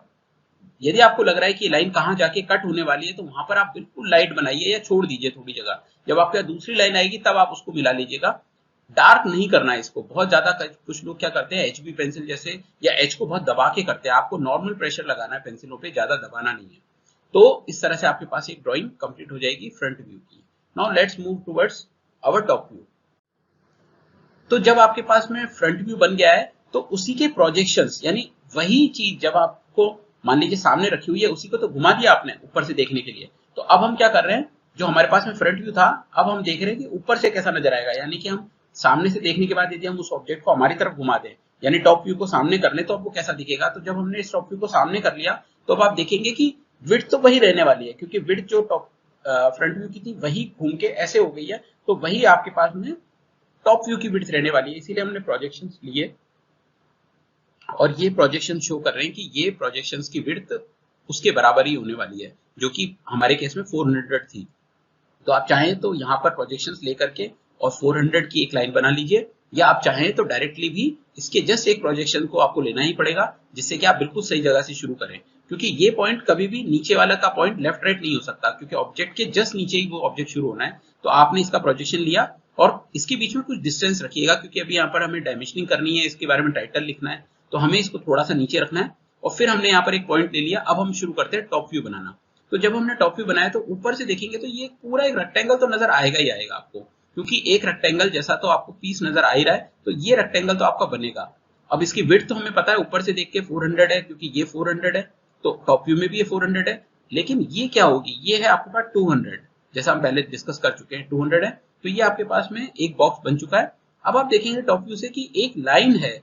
यदि आपको लग रहा है कि लाइन कहाँ जाके कट होने वाली है तो वहां पर आप बिल्कुल लाइट बनाइए या छोड़ दीजिए थोड़ी जगह। जब आपके दूसरी लाइन आएगी तब आप उसको मिला लीजिएगा। डार्क नहीं करना है इसको बहुत ज्यादा। कुछ लोग क्या करते हैं HB पेंसिल जैसे या एच को बहुत दबा के करते हैं, आपको नॉर्मल प्रेशर लगाना है पेंसिलों पे, ज्यादा दबाना नहीं है। तो इस तरह से आपके पास एक ड्राइंग कंप्लीट हो जाएगी फ्रंट व्यू की। Now let's move towards our top view. तो जब आपके पास में फ्रंट व्यू बन गया है तो उसी के प्रोजेक्शंस, यानी वही चीज जब आपको मान लीजिए सामने रखी हुई है उसी को तो घुमा दिया आपने ऊपर से देखने के लिए। तो अब हम क्या कर रहे हैं, जो हमारे पास में फ्रंट व्यू था अब हम देख रहे हैं कि ऊपर से कैसा नजर आएगा। यानी कि हम सामने से देखने के बाद यदि हम उस ऑब्जेक्ट को हमारी तरफ घुमा दें, यानी टॉप व्यू को सामने कर ले, तो आपको कैसा दिखेगा। तो जब हमने इस टॉप व्यू को सामने कर लिया तो अब आप देखेंगे कि विड्थ तो वही रहने वाली है, क्योंकि विड्थ जो टॉप फ्रंट व्यू की थी वही घूम के ऐसे हो गई है। तो वही आपके पास में टॉप व्यू की विड्थ रहने वाली है, इसीलिए हमने प्रोजेक्शंस लिए और ये प्रोजेक्शन शो कर रहे हैं कि ये प्रोजेक्शंस की विड्थ उसके बराबर ही होने वाली है, जो कि हमारे केस में 400 थी। तो आप चाहें तो यहाँ पर प्रोजेक्शंस लेकर के और 400 की एक लाइन बना लीजिए, या आप चाहें तो डायरेक्टली भी इसके जस्ट एक प्रोजेक्शन को आपको लेना ही पड़ेगा, जिससे कि आप बिल्कुल सही जगह से शुरू करें। क्योंकि ये पॉइंट कभी भी नीचे वाला का पॉइंट लेफ्ट राइट नहीं हो सकता, क्योंकि ऑब्जेक्ट के जस्ट नीचे ही वो ऑब्जेक्ट शुरू होना है। तो आपने इसका प्रोजेक्शन लिया और इसके बीच में कुछ डिस्टेंस रखिएगा, क्योंकि अभी यहाँ पर हमें डायमेंशनिंग करनी है, इसके बारे में टाइटल लिखना है, तो हमें इसको थोड़ा सा नीचे रखना है। और फिर हमने यहाँ पर एक पॉइंट ले लिया। अब हम शुरू करते हैं टॉप व्यू बनाना। तो जब हमने टॉप व्यू बनाया तो ऊपर से देखेंगे तो ये पूरा एक रेक्टेंगल तो नजर आएगा ही आएगा आपको, क्योंकि एक रेक्टेंगल जैसा तो आपको पीस नजर आ ही रहा है। तो ये रेक्टेंगल तो आपका बनेगा। अब इसकी विड्थ तो हमें पता है, ऊपर से देख के 400 है, क्योंकि ये 400 है, तो टॉप व्यू में भी ये 400 है। लेकिन ये क्या होगी, ये है आपके पास 200, जैसा हम पहले डिस्कस कर चुके हैं 200 है। तो ये आपके पास में एक बॉक्स बन चुका है। अब आप देखेंगे टॉप व्यू से कि एक लाइन है,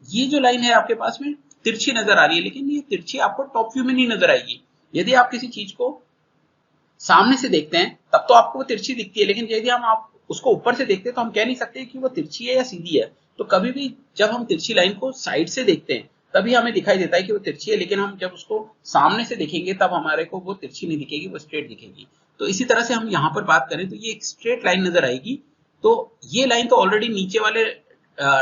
ये जो लाइन है आपके पास में तिरछी नजर आ रही है, लेकिन ये तिरछी आपको टॉप व्यू में नहीं नजर आएगी। यदि आप किसी चीज को सामने से देखते हैं तब तो आपको वो तिरछी दिखती है, लेकिन यदि हम आप उसको ऊपर से देखते हैं तो हम कह नहीं सकते कि वो तिरछी है या सीधी है। तो कभी भी जब हम तिरछी लाइन को साइड से देखते हैं तभी हमें दिखाई देता है कि वो तिरछी है, लेकिन हम जब उसको सामने से देखेंगे तब हमारे को वो तिरछी नहीं दिखेगी, वो स्ट्रेट दिखेगी। तो इसी तरह से हम यहाँ पर बात करें तो ये एक स्ट्रेट लाइन नजर आएगी। तो ये लाइन तो ऑलरेडी नीचे वाले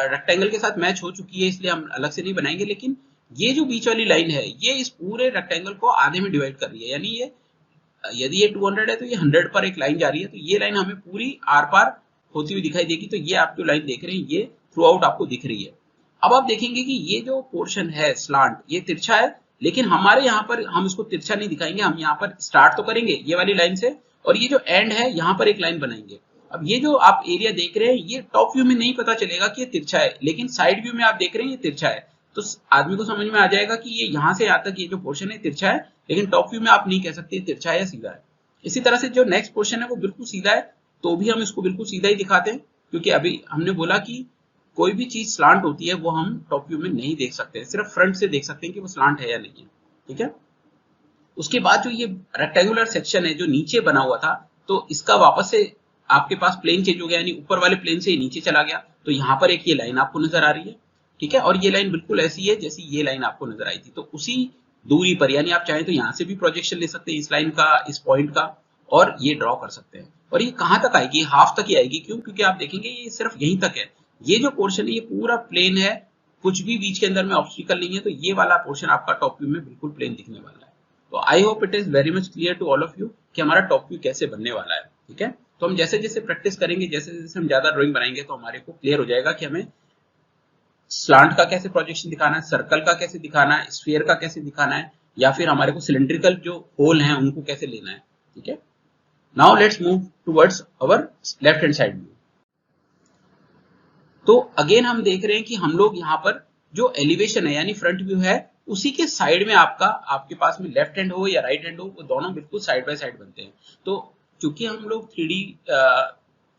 रेक्टेंगल के साथ मैच हो चुकी है, इसलिए हम अलग से नहीं बनाएंगे, लेकिन ये जो बीच वाली लाइन है ये इस पूरे रेक्टेंगल को आधे में डिवाइड कर रही है। यानी ये यदि ये 200 है तो ये 100 पर एक लाइन जा रही है, तो ये लाइन हमें पूरी आर पार होती हुई दिखाई देगी। तो ये आप जो लाइन देख रहे हैं ये थ्रू आउट आपको दिख रही है। अब आप देखेंगे कि ये जो पोर्शन है स्लांट, ये तिरछा है, लेकिन हमारे यहाँ पर हम इसको तिरछा नहीं दिखाएंगे। हम यहाँ पर स्टार्ट तो करेंगे ये वाली लाइन से, और ये जो एंड है यहाँ पर एक लाइन बनाएंगे। अब ये जो आप एरिया देख रहे हैं ये टॉप व्यू में नहीं पता चलेगा कि ये तिरछा है, लेकिन साइड व्यू में आप देख रहे हैं ये तिरछा है। तो आदमी को समझ में आ जाएगा कि ये यहाँ से यहाँ तक ये जो पोर्शन है तिरछा है, लेकिन टॉप व्यू में आप नहीं कह सकते तिरछा है या सीधा है। इसी तरह से जो नेक्स्ट पोर्शन है वो बिल्कुल सीधा है, तो भी हम इसको बिल्कुल सीधा ही दिखाते हैं, क्योंकि अभी हमने बोला कि कोई भी चीज स्लांट होती है वो हम टॉप व्यू में नहीं देख सकते, सिर्फ फ्रंट से देख सकते हैं कि वो स्लांट है या नहीं है। ठीक है। उसके बाद जो ये रेक्टेंगुलर सेक्शन है जो नीचे बना हुआ था, तो इसका वापस से आपके पास प्लेन चेंज हो गया, यानी ऊपर वाले प्लेन से नीचे चला गया। तो यहाँ पर एक ये लाइन आपको नजर आ रही है। ठीक है। और ये लाइन बिल्कुल ऐसी है जैसी ये लाइन आपको नजर आई थी। तो उसी दूरी पर, यानी आप चाहें तो यहाँ से भी प्रोजेक्शन ले सकते हैं इस लाइन का, इस पॉइंट का, और ये ड्रॉ कर सकते हैं। और ये कहाँ तक आएगी? हाफ तक ही आएगी। क्यों? क्योंकि आप देखेंगे ये सिर्फ यहीं तक है। ये जो पोर्शन है ये पूरा प्लेन है, कुछ भी बीच के अंदर में ऑब्स्टिकल नहीं है। तो ये वाला पोर्शन आपका टॉप व्यू में बिल्कुल प्लेन दिखने वाला है। तो I hope it is very much clear to all of you कि हमारा टॉप व्यू कैसे बनने वाला है। ठीक है। तो हम जैसे जैसे प्रैक्टिस करेंगे, जैसे जैसे हम ज्यादा ड्राइंग बनाएंगे, तो हमारे को क्लियर हो जाएगा कि हमें स्लांट का कैसे प्रोजेक्शन दिखाना है, सर्कल का कैसे दिखाना है, स्फीयर का कैसे दिखाना है, या फिर हमारे को सिलेंड्रिकल जो होल हैं उनको कैसे लेना है। ठीक है। Now let's move towards our left hand side view. तो अगेन हम देख रहे हैं कि हम लोग यहाँ पर जो एलिवेशन है यानी फ्रंट व्यू है, उसी के साइड में आपके पास में लेफ्ट हैंड हो या राइट हैंड हो, वो दोनों बिल्कुल साइड बाय साइड बनते हैं। तो चूंकि हम लोग 3D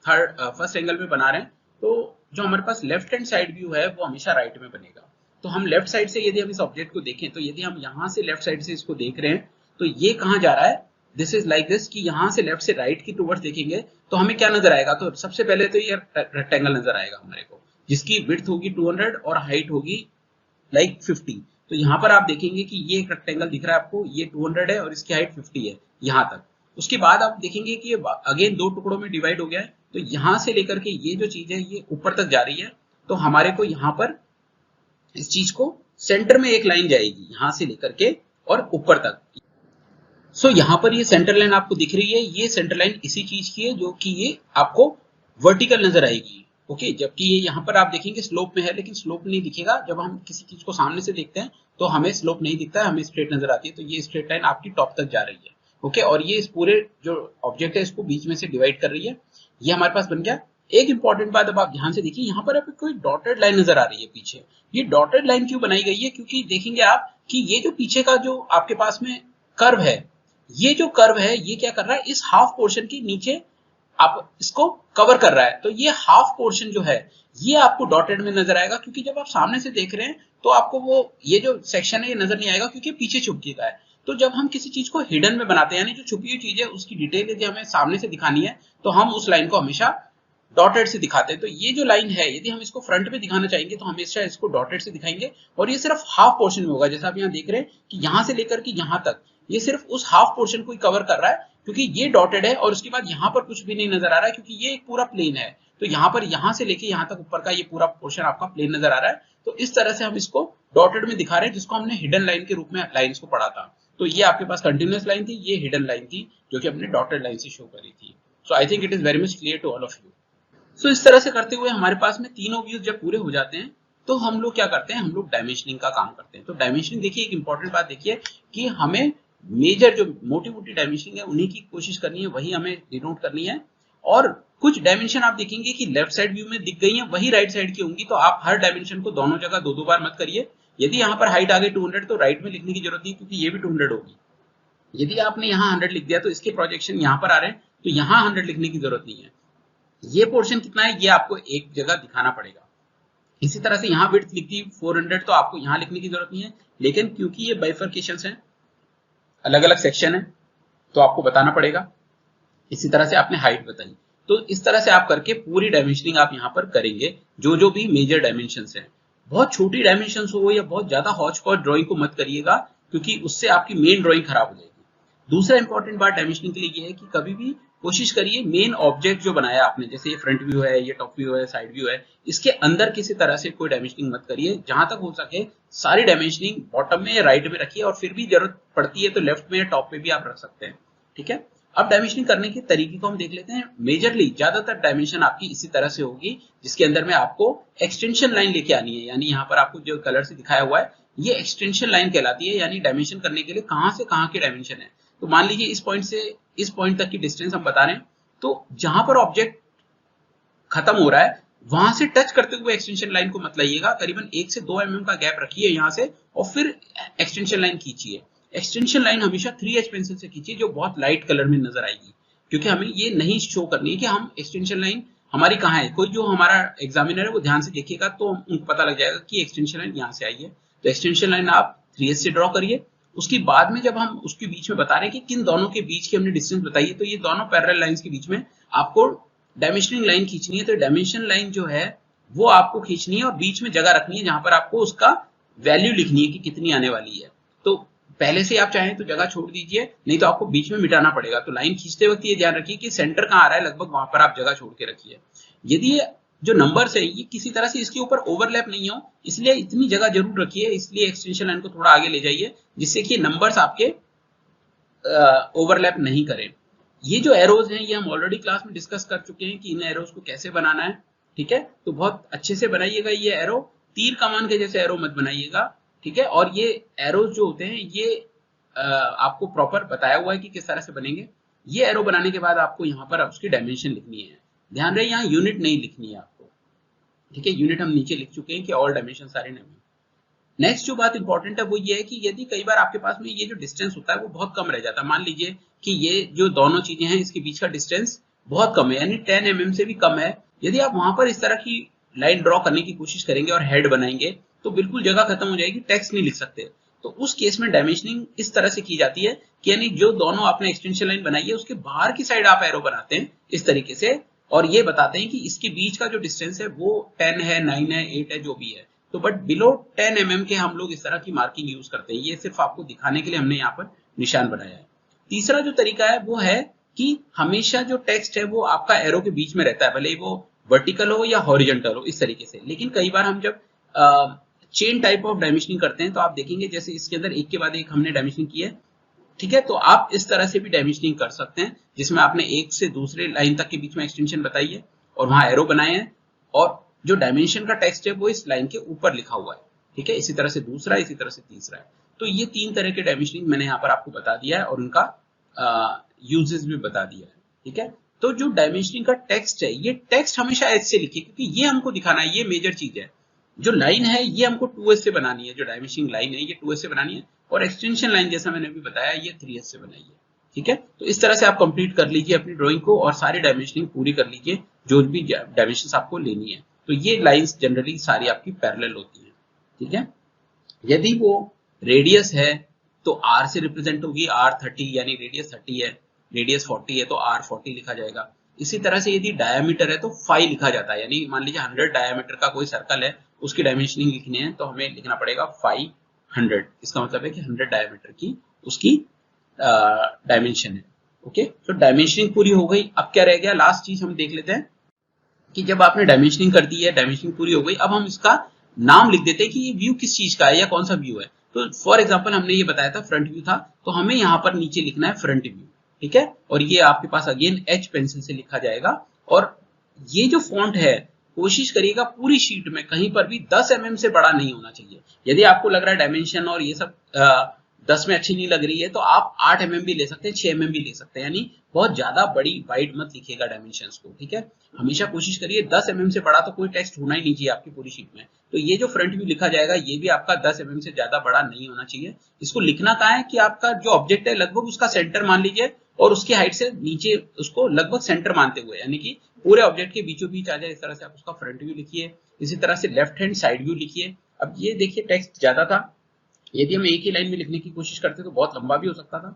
फर्स्ट एंगल में बना रहे हैं, तो जो हमारे पास लेफ्ट हैंड साइड व्यू है वो हमेशा राइट में बनेगा। तो हम लेफ्ट साइड से यदि हम इस ऑब्जेक्ट को देखें, तो यदि हम यहाँ से लेफ्ट साइड से इसको देख रहे हैं, तो ये कहाँ जा रहा है? दिस इज लाइक दिस, कि यहाँ से लेफ्ट से राइट की टुवर्ड्स देखेंगे तो हमें क्या नजर आएगा? तो सबसे पहले तो ये रेक्टेंगल नजर आएगा हमारे को, जिसकी विड्थ होगी 200 और हाइट होगी लाइक 50। तो यहाँ पर आप देखेंगे कि ये एक रेक्टेंगल दिख रहा है आपको, ये 200 है और इसकी हाइट 50 है यहाँ तक। उसके बाद आप देखेंगे कि ये अगेन दो टुकड़ों में डिवाइड हो गया है। तो यहाँ से लेकर के ये जो चीज है ये ऊपर तक जा रही है। तो हमारे को यहाँ पर इस चीज को सेंटर में एक लाइन जाएगी यहाँ से लेकर के और ऊपर तक। सो यहाँ पर ये सेंटर लाइन आपको दिख रही है, ये सेंटर लाइन इसी चीज की है जो कि ये आपको वर्टिकल नजर आएगी। ओके। जबकि ये यहाँ पर आप देखेंगे स्लोप में है, लेकिन स्लोप नहीं दिखेगा। जब हम किसी चीज को सामने से देखते हैं तो हमें स्लोप नहीं दिखता है, हमें स्ट्रेट नजर आती है। तो ये स्ट्रेट लाइन आपकी टॉप तक जा रही है। ओके। और ये इस पूरे जो ऑब्जेक्ट है इसको बीच में से डिवाइड कर रही है। ये हमारे पास बन गया। एक इंपॉर्टेंट बात अब आप ध्यान से देखिए, यहाँ पर आपको कोई डॉटेड लाइन नजर आ रही है पीछे। ये डॉटेड लाइन क्यों बनाई गई है? क्योंकि देखेंगे आप कि ये जो पीछे का जो आपके पास में कर्व है, ये जो कर्व है ये क्या कर रहा है? इस हाफ पोर्शन के नीचे आप इसको कवर कर रहा है। तो ये हाफ पोर्शन जो है ये आपको डॉटेड में नजर आएगा, क्योंकि जब आप सामने से देख रहे हैं तो आपको वो ये जो सेक्शन है ये नजर नहीं आएगा, क्योंकि पीछे छुप गया है। तो जब हम किसी चीज को हिडन में बनाते हैं, यानी जो छुपी हुई चीज है उसकी डिटेल यदि हमें सामने से दिखानी है, तो हम उस लाइन को हमेशा डॉटेड से दिखाते हैं। तो ये जो लाइन है यदि हम इसको फ्रंट में दिखाना चाहेंगे तो हमेशा इसको डॉटेड से दिखाएंगे, और ये सिर्फ हाफ पोर्शन में होगा। जैसा आप यहाँ देख रहे हैं कि यहाँ से लेकर के यहाँ तक ये सिर्फ उस हाफ पोर्शन को ही कवर कर रहा है, क्योंकि ये डॉटेड है और उसके बाद यहाँ पर कुछ भी नहीं नजर आ रहा है, क्योंकि ये एक पूरा प्लेन है। तो यहाँ पर यहाँ से लेके यहाँ तक ऊपर का ये पूरा पोर्शन आपका प्लेन नजर आ रहा है। तो इस तरह से हम इसको डॉटेड में दिखा रहे हैं, जिसको हमने हिडन लाइन के रूप में लाइन्स को पढ़ा था। तो ये आपके पास कंटिन्यूअस लाइन थी, ये हिडन लाइन थी जो कि हमने डॉटेड लाइन से शो करी थी। So I think it is very much clear to all of you. So इस तरह से करते हुए हमारे पास में तीनों व्यूज जब पूरे हो जाते हैं तो हम लोग क्या करते हैं? हम लोग डायमेंशनिंग का काम करते हैं। तो डायमेंशनिंग देखिए, एक इंपॉर्टेंट बात देखिए कि हमें मेजर जो मोटी मोटी डायमेंशनिंग है उन्हीं की कोशिश करनी है, वही हमें डिनोट करनी है। और कुछ डायमेंशन आप देखेंगे कि लेफ्ट साइड व्यू में दिख गई है, वही राइट साइड की होंगी। तो आप हर डायमेंशन को दोनों जगह दो दो बार मत करिए। यदि यहाँ पर हाइट आ गई 200 तो राइट में लिखने की जरूरत नहीं, क्योंकि ये भी 200 होगी। यदि आपने यहाँ 100 लिख दिया तो इसके प्रोजेक्शन यहाँ पर आ रहे हैं, तो यहाँ 100 लिखने की जरूरत नहीं है। ये पोर्शन कितना है ये आपको एक जगह दिखाना पड़ेगा। इसी तरह से यहाँ विड्थ लिख दी 400, तो आपको यहाँ लिखने की जरूरत नहीं है, लेकिन क्योंकि ये बाइफर्केशंस हैं, अलग अलग सेक्शन है, तो आपको बताना पड़ेगा। इसी तरह से आपने हाइट बताई, तो इस तरह से आप करके पूरी डायमेंशनिंग आप यहाँ पर करेंगे, जो भी मेजर डायमेंशंस हैं। बहुत छोटी डायमेंशंस हो या बहुत ज्यादा हॉच पॉच ड्रॉइंग को मत करिएगा, क्योंकि उससे आपकी मेन ड्रॉइंग खराब हो जाएगी। दूसरा इंपॉर्टेंट बात डायमेंशनिंग के लिए ये है कि कभी भी कोशिश करिए मेन ऑब्जेक्ट जो बनाया आपने, जैसे ये फ्रंट व्यू है, ये टॉप व्यू है, साइड व्यू है, इसके अंदर किसी तरह से कोई डायमेंशनिंग मत करिए। जहां तक हो सके सारी डायमेंशनिंग बॉटम में या राइट में रखिए, और फिर भी जरूरत पड़ती है तो लेफ्ट में या टॉप पे भी आप रख सकते हैं। ठीक है, अब डायमेंशनिंग करने के तरीके को हम देख लेते हैं। मेजरली ज्यादातर डायमेंशन आपकी इसी तरह से होगी, जिसके अंदर में आपको एक्सटेंशन लाइन लेके आनी है। यानी यहाँ पर आपको जो कलर से दिखाया हुआ है ये एक्सटेंशन लाइन कहलाती है, यानी डायमेंशन करने के लिए कहां से कहां की डायमेंशन है। तो मान लीजिए इस पॉइंट से इस पॉइंट तक की डिस्टेंस हम बता रहे हैं, तो जहां पर ऑब्जेक्ट खत्म हो रहा है वहां से टच करते हुए एक्सटेंशन लाइन को मत लाइएगा। करीबन 1 से 2 mm का गैप रखिए यहां से, और फिर एक्सटेंशन लाइन खींचिए। एक्सटेंशन लाइन हमेशा 3H पेंसिल से खींचिए, जो बहुत लाइट कलर में नजर आएगी, क्योंकि हमें ये नहीं शो करनी है कि हम एक्सटेंशन लाइन हमारी कहाँ है। कोई जो हमारा एग्जामिनर है वो ध्यान से देखिएगा तो उनको पता लग जाएगा कि एक्सटेंशन लाइन यहाँ से आई है। तो एक्सटेंशन लाइन आप 3H से ड्रॉ करिए। उसके बाद में जब हम उसके बीच में बता रहे हैं कि किन दोनों के बीच की हमने डिस्टेंस बताई है, तो ये दोनों पैरेलल लाइंस के बीच में आपको डायमेंशनिंग लाइन खींचनी है। तो डायमेंशन लाइन जो है वो आपको खींचनी है और बीच में जगह रखनी है जहां पर आपको उसका वैल्यू लिखनी है कि कितनी आने वाली है। तो पहले से आप चाहें तो जगह छोड़ दीजिए, नहीं तो आपको बीच में मिटाना पड़ेगा। तो लाइन खींचते वक्त ये ध्यान रखिए कि सेंटर कहाँ आ रहा है, लगभग वहां पर आप जगह छोड़ के रखिए। यदि जो नंबर्स है ये किसी तरह से इसके ऊपर ओवरलैप नहीं हो, इसलिए इतनी जगह जरूर रखिए। इसलिए एक्सटेंशन लाइन को थोड़ा आगे ले जाइए, जिससे कि नंबर्स आपके ओवरलैप नहीं करें। ये जो एरोज हैं ये हम ऑलरेडी क्लास में डिस्कस कर चुके हैं कि इन एरोज को कैसे बनाना है। ठीक है, तो बहुत अच्छे से बनाइएगा। ये एरो तीर कमान के जैसे एरो मत बनाइएगा। ठीक है, और ये एरोज जो होते हैं ये आपको प्रॉपर बताया हुआ है कि किस तरह से बनेंगे। ये एरो बनाने के बाद आपको यहाँ पर उसकी डायमेंशन लिखनी है। ध्यान रहे यहाँ यूनिट नहीं लिखनी है आपको। ठीक है, यूनिट हम नीचे लिख चुके हैं कि ऑल डायमेंशन सारे नहीं। नेक्स्ट जो बात इंपॉर्टेंट है वो ये है कि यदि कई बार आपके पास में ये जो डिस्टेंस होता है वो बहुत कम रह जाता है। मान लीजिए कि ये जो दोनों चीजें हैं इसके बीच का डिस्टेंस बहुत कम है, यानी 10 mm से भी कम है। यदि आप वहां पर इस तरह की लाइन ड्रॉ करने की कोशिश करेंगे और हेड बनाएंगे तो बिल्कुल जगह खत्म हो जाएगी, टेक्स्ट नहीं लिख सकते। तो उस केस में डायमेंशनिंग इस तरह से की जाती है कि यानी जो दोनों आपने एक्सटेंशन लाइन बनाई है उसके बाहर की साइड आप एरो बनाते हैं इस तरीके से, और ये बताते हैं कि इसके बीच का जो डिस्टेंस है वो 10 है, 9 है, 8 है, जो भी है। तो बट बिलो 10 mm के हम लोग इस तरह की मार्किंग यूज करते हैं। ये सिर्फ आपको दिखाने के लिए हमने यहाँ पर निशान बनाया है। तीसरा जो तरीका है वो है कि हमेशा जो टेक्स्ट है वो आपका एरो के बीच में रहता है, भले वो वर्टिकल हो या हॉरिजॉन्टल हो, इस तरीके से। लेकिन कई बार हम जब चेन टाइप ऑफ डायमेंशनिंग करते हैं तो आप देखेंगे जैसे इसके अंदर एक के बाद एक हमने डायमेंशनिंग की है। ठीक है, तो आप इस तरह से भी डायमेंशनिंग कर सकते हैं, जिसमें आपने एक से दूसरे लाइन तक के बीच में एक्सटेंशन बताई है और वहां एरो बनाए हैं, और जो डायमेंशन का टेक्स्ट है वो इस लाइन के ऊपर लिखा हुआ है। ठीक है, इसी तरह से दूसरा, इसी तरह से तीसरा है। तो ये 3 तरह के डायमेंशनिंग मैंने यहाँ पर आपको बता दिया है और उनका यूजेस भी बता दिया है। ठीक है, तो जो डायमेंशनिंग का टेक्स्ट है ये टेक्स्ट हमेशा एच से लिखिए, क्योंकि ये हमको दिखाना है, ये मेजर चीज है। जो लाइन है ये हमको 2H से बनानी है, जो डायमेंशनिंग लाइन है ये 2H से बनानी है, और एक्सटेंशन लाइन जैसा मैंने अभी बताया ये 3H से बनाई है। ठीक है, तो इस तरह से आप कंप्लीट कर लीजिए अपनी ड्राइंग को और सारी डायमेंशनिंग पूरी कर लीजिए जो भी डायमेंशंस आपको लेनी है। तो ये लाइंस जनरली सारी आपकी पैरेलल होती है। ठीक है, यदि वो रेडियस है तो R से रिप्रेजेंट होगी, R30, यानी रेडियस 30 है, रेडियस 40 है तो R40 लिखा जाएगा। इसी तरह से यदि डायमीटर है तो फाई लिखा जाता है, यानी मान लीजिए 100 डायमीटर का कोई सर्कल है, उसकी डायमेंशनिंग लिखनी है तो हमें लिखना पड़ेगा 500। इसका मतलब है कि 100 डायमीटर की उसकी डायमेंशन है। ओके, तो डायमेंशनिंग पूरी हो गई। अब क्या रह गया, लास्ट चीज हम देख लेते हैं कि जब आपने डायमेंशनिंग कर दी है, डायमेंशनिंग पूरी हो गई, अब हम इसका नाम लिख देते हैं कि ये व्यू किस चीज का है या कौन सा व्यू है। तो फॉर एग्जांपल हमने ये बताया था फ्रंट व्यू था, तो हमें यहाँ पर नीचे लिखना है फ्रंट व्यू। ठीक है, और ये आपके पास अगेन H पेंसिल से लिखा जाएगा। और ये जो फॉन्ट है कोशिश करिएगा पूरी शीट में कहीं पर भी 10 mm से बड़ा नहीं होना चाहिए। यदि आपको लग रहा है डायमेंशन और ये सब 10 में अच्छी नहीं लग रही है तो आप 8 mm भी ले सकते हैं, 6 mm भी ले सकते हैं, यानी बहुत ज्यादा बड़ी वाइड मत लिखिएगा डायमेंशंस को। ठीक है, हमेशा कोशिश करिए 10 mm से बड़ा तो कोई टेक्स्ट होना ही नहीं चाहिए आपकी पूरी शीट में। तो ये जो फ्रंट व्यू लिखा जाएगा ये भी आपका 10 mm से ज्यादा बड़ा नहीं होना चाहिए। इसको लिखना कहाँ है कि आपका जो ऑब्जेक्ट है लगभग उसका सेंटर मान लीजिए और उसकी हाइट से नीचे उसको लगभग सेंटर मानते हुए, यानी कि पूरे ऑब्जेक्ट के बीचों बीच आ जाए, इस तरह से आप उसका फ्रंट व्यू लिखिए। इसी तरह से लेफ्ट हैंड साइड व्यू लिखिए। अब ये देखिए टेक्स्ट ज्यादा था, यदि हम एक ही लाइन में लिखने की कोशिश करते तो बहुत लंबा भी हो सकता था।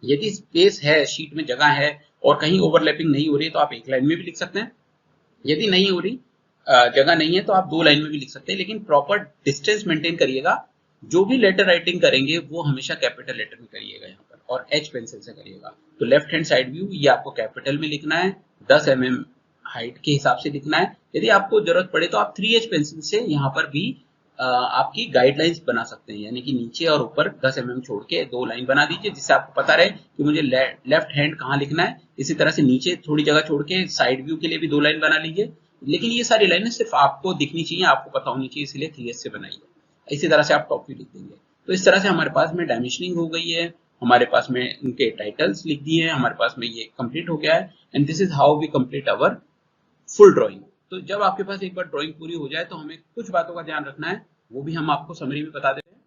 यदि स्पेस है, शीट में जगह है और कहीं ओवरलैपिंग नहीं हो रही है तो आप एक लाइन में भी लिख सकते हैं। यदि नहीं हो रही जगह नहीं है तो आप 2 लाइन में भी लिख सकते हैं, लेकिन प्रॉपर डिस्टेंस मेंटेन करिएगा। जो भी लेटर राइटिंग करेंगे वो हमेशा कैपिटल लेटर में करिएगा यहाँ पर, और एच पेंसिल से करिएगा। तो लेफ्ट हैंड साइड व्यू ये आपको कैपिटल में लिखना है, 10 mm हाइट के हिसाब से लिखना है। यदि आपको जरूरत पड़े तो आप 3H पेंसिल से यहाँ पर भी आपकी गाइडलाइंस बना सकते हैं, यानी कि नीचे और ऊपर 10 mm छोड़ के 2 लाइन बना दीजिए, जिससे आपको पता रहे कि मुझे लेफ्ट हैंड कहाँ लिखना है। इसी तरह से नीचे थोड़ी जगह छोड़ के साइड व्यू के लिए भी 2 लाइन बना लीजिए, लेकिन ये सारी लाइनें सिर्फ आपको दिखनी चाहिए, आपको पता होनी चाहिए, इसलिए 3H से बनाइए। इसी तरह से आप टॉप व्यू लिख देंगे। तो इस तरह से हमारे पास में डायमेंशनिंग हो गई है, हमारे पास में इनके टाइटल्स लिख दिए हैं, हमारे पास में ये कंप्लीट हो गया है। And this is how we complete our full drawing. तो जब आपके पास एक बार ड्राइंग पूरी हो जाए तो हमें कुछ बातों का ध्यान रखना है, वो भी हम आपको समरी में बता देते हैं।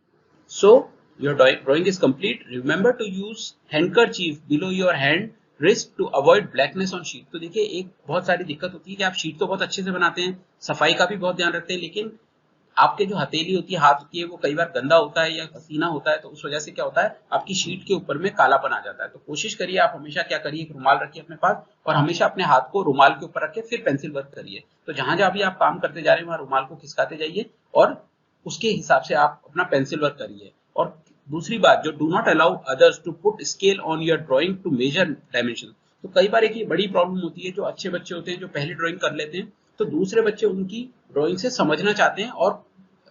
So your drawing is complete. Remember to use handkerchief below your hand wrist to avoid blackness on sheet. तो देखिए एक बहुत सारी दिक्कत होती है कि आप शीट तो बहुत अच्छे से बनाते हैं, सफाई का भी बहुत ध्यान रखते हैं, लेकिन आपके जो हथेली होती है, हाथ होती है, वो कई बार गंदा होता है या पसीना होता है, तो उस वजह से क्या होता है आपकी शीट के ऊपर में कालापन आ जाता है। तो कोशिश करिए आप हमेशा क्या करिए, एक रुमाल रखिए अपने पास और हमेशा अपने हाथ को रुमाल के ऊपर रखे, फिर पेंसिल वर्क करिए। तो जहां जहां भी आप काम करते जा रहे हैं वहां रुमाल को खिसकाते जाइए और उसके हिसाब से आप अपना पेंसिल वर्क करिए। और दूसरी बात, जो do not allow others to put scale on your drawing to measure dimension. तो कई बार एक ये बड़ी प्रॉब्लम होती है, जो अच्छे बच्चे होते हैं जो पहले ड्राइंग कर लेते हैं, तो दूसरे बच्चे उनकी ड्राइंग से समझना चाहते हैं और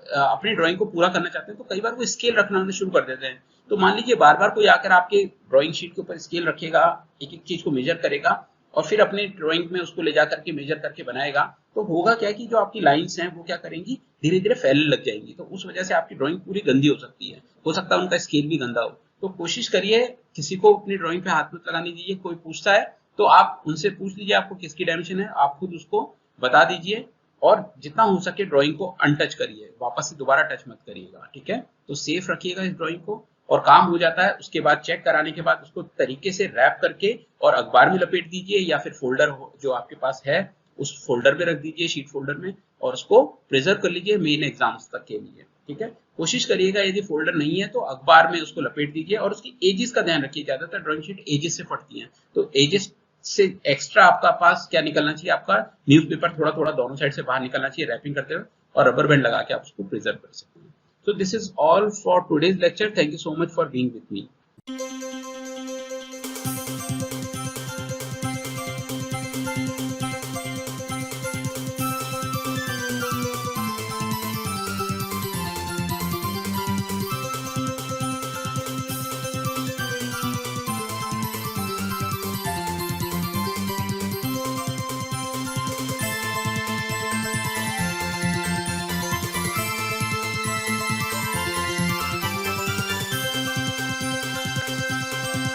अपनी ड्राइंग को पूरा करना चाहते हैं, तो कई बार वो स्केल रखना शुरू कर देते हैं। तो मान लीजिए बार बार कोई आकर आपके ड्राइंग शीट के ऊपर स्केल रखेगा, एक एक चीज को मेजर करेगा और फिर अपने ड्राइंग में उसको ले जा करके मेजर करके बनाएगा, तो होगा क्या कि जो आपकी लाइंस हैं वो क्या करेंगी, धीरे धीरे फैलने लग जाएंगी। तो उस वजह से आपकी ड्राइंग पूरी गंदी हो सकती है, हो सकता है उनका स्केल भी गंदा हो। तो कोशिश करिए किसी को अपनी ड्राइंग पे हाथ मत लगाने दीजिए। कोई पूछता है तो आप उनसे पूछ लीजिए आपको किसकी डायमेंशन है, आप खुद उसको बता दीजिए और जितना हो सके ड्राइंग को अनटच करिए, वापस से दोबारा टच मत करिएगा, ठीक है। तो सेफ रखिएगा इस ड्राइंग को और काम हो जाता है। उसके बाद चेक कराने के बाद उसको तरीके से रैप करके और अखबार में लपेट दीजिए या फिर फोल्डर जो आपके पास है उस फोल्डर में रख दीजिए, शीट फोल्डर में, और उसको प्रिजर्व कर लीजिए मेन एग्जाम्स तक के लिए, ठीक है। कोशिश करिएगा यदि फोल्डर नहीं है तो अखबार में उसको लपेट दीजिए और उसकी एजेस का ध्यान रखिए। ज्यादातर ड्राइंग शीट एजेस से फटती है, तो एजेस से एक्स्ट्रा आपका पास क्या निकलना चाहिए, आपका न्यूज़पेपर थोड़ा थोड़ा दोनों साइड से बाहर निकलना चाहिए रैपिंग करते हुए, और रबर बैंड लगा के आप उसको प्रिजर्व कर सकते हैं। So this is all for today's lecture. Thank you so much for being with me.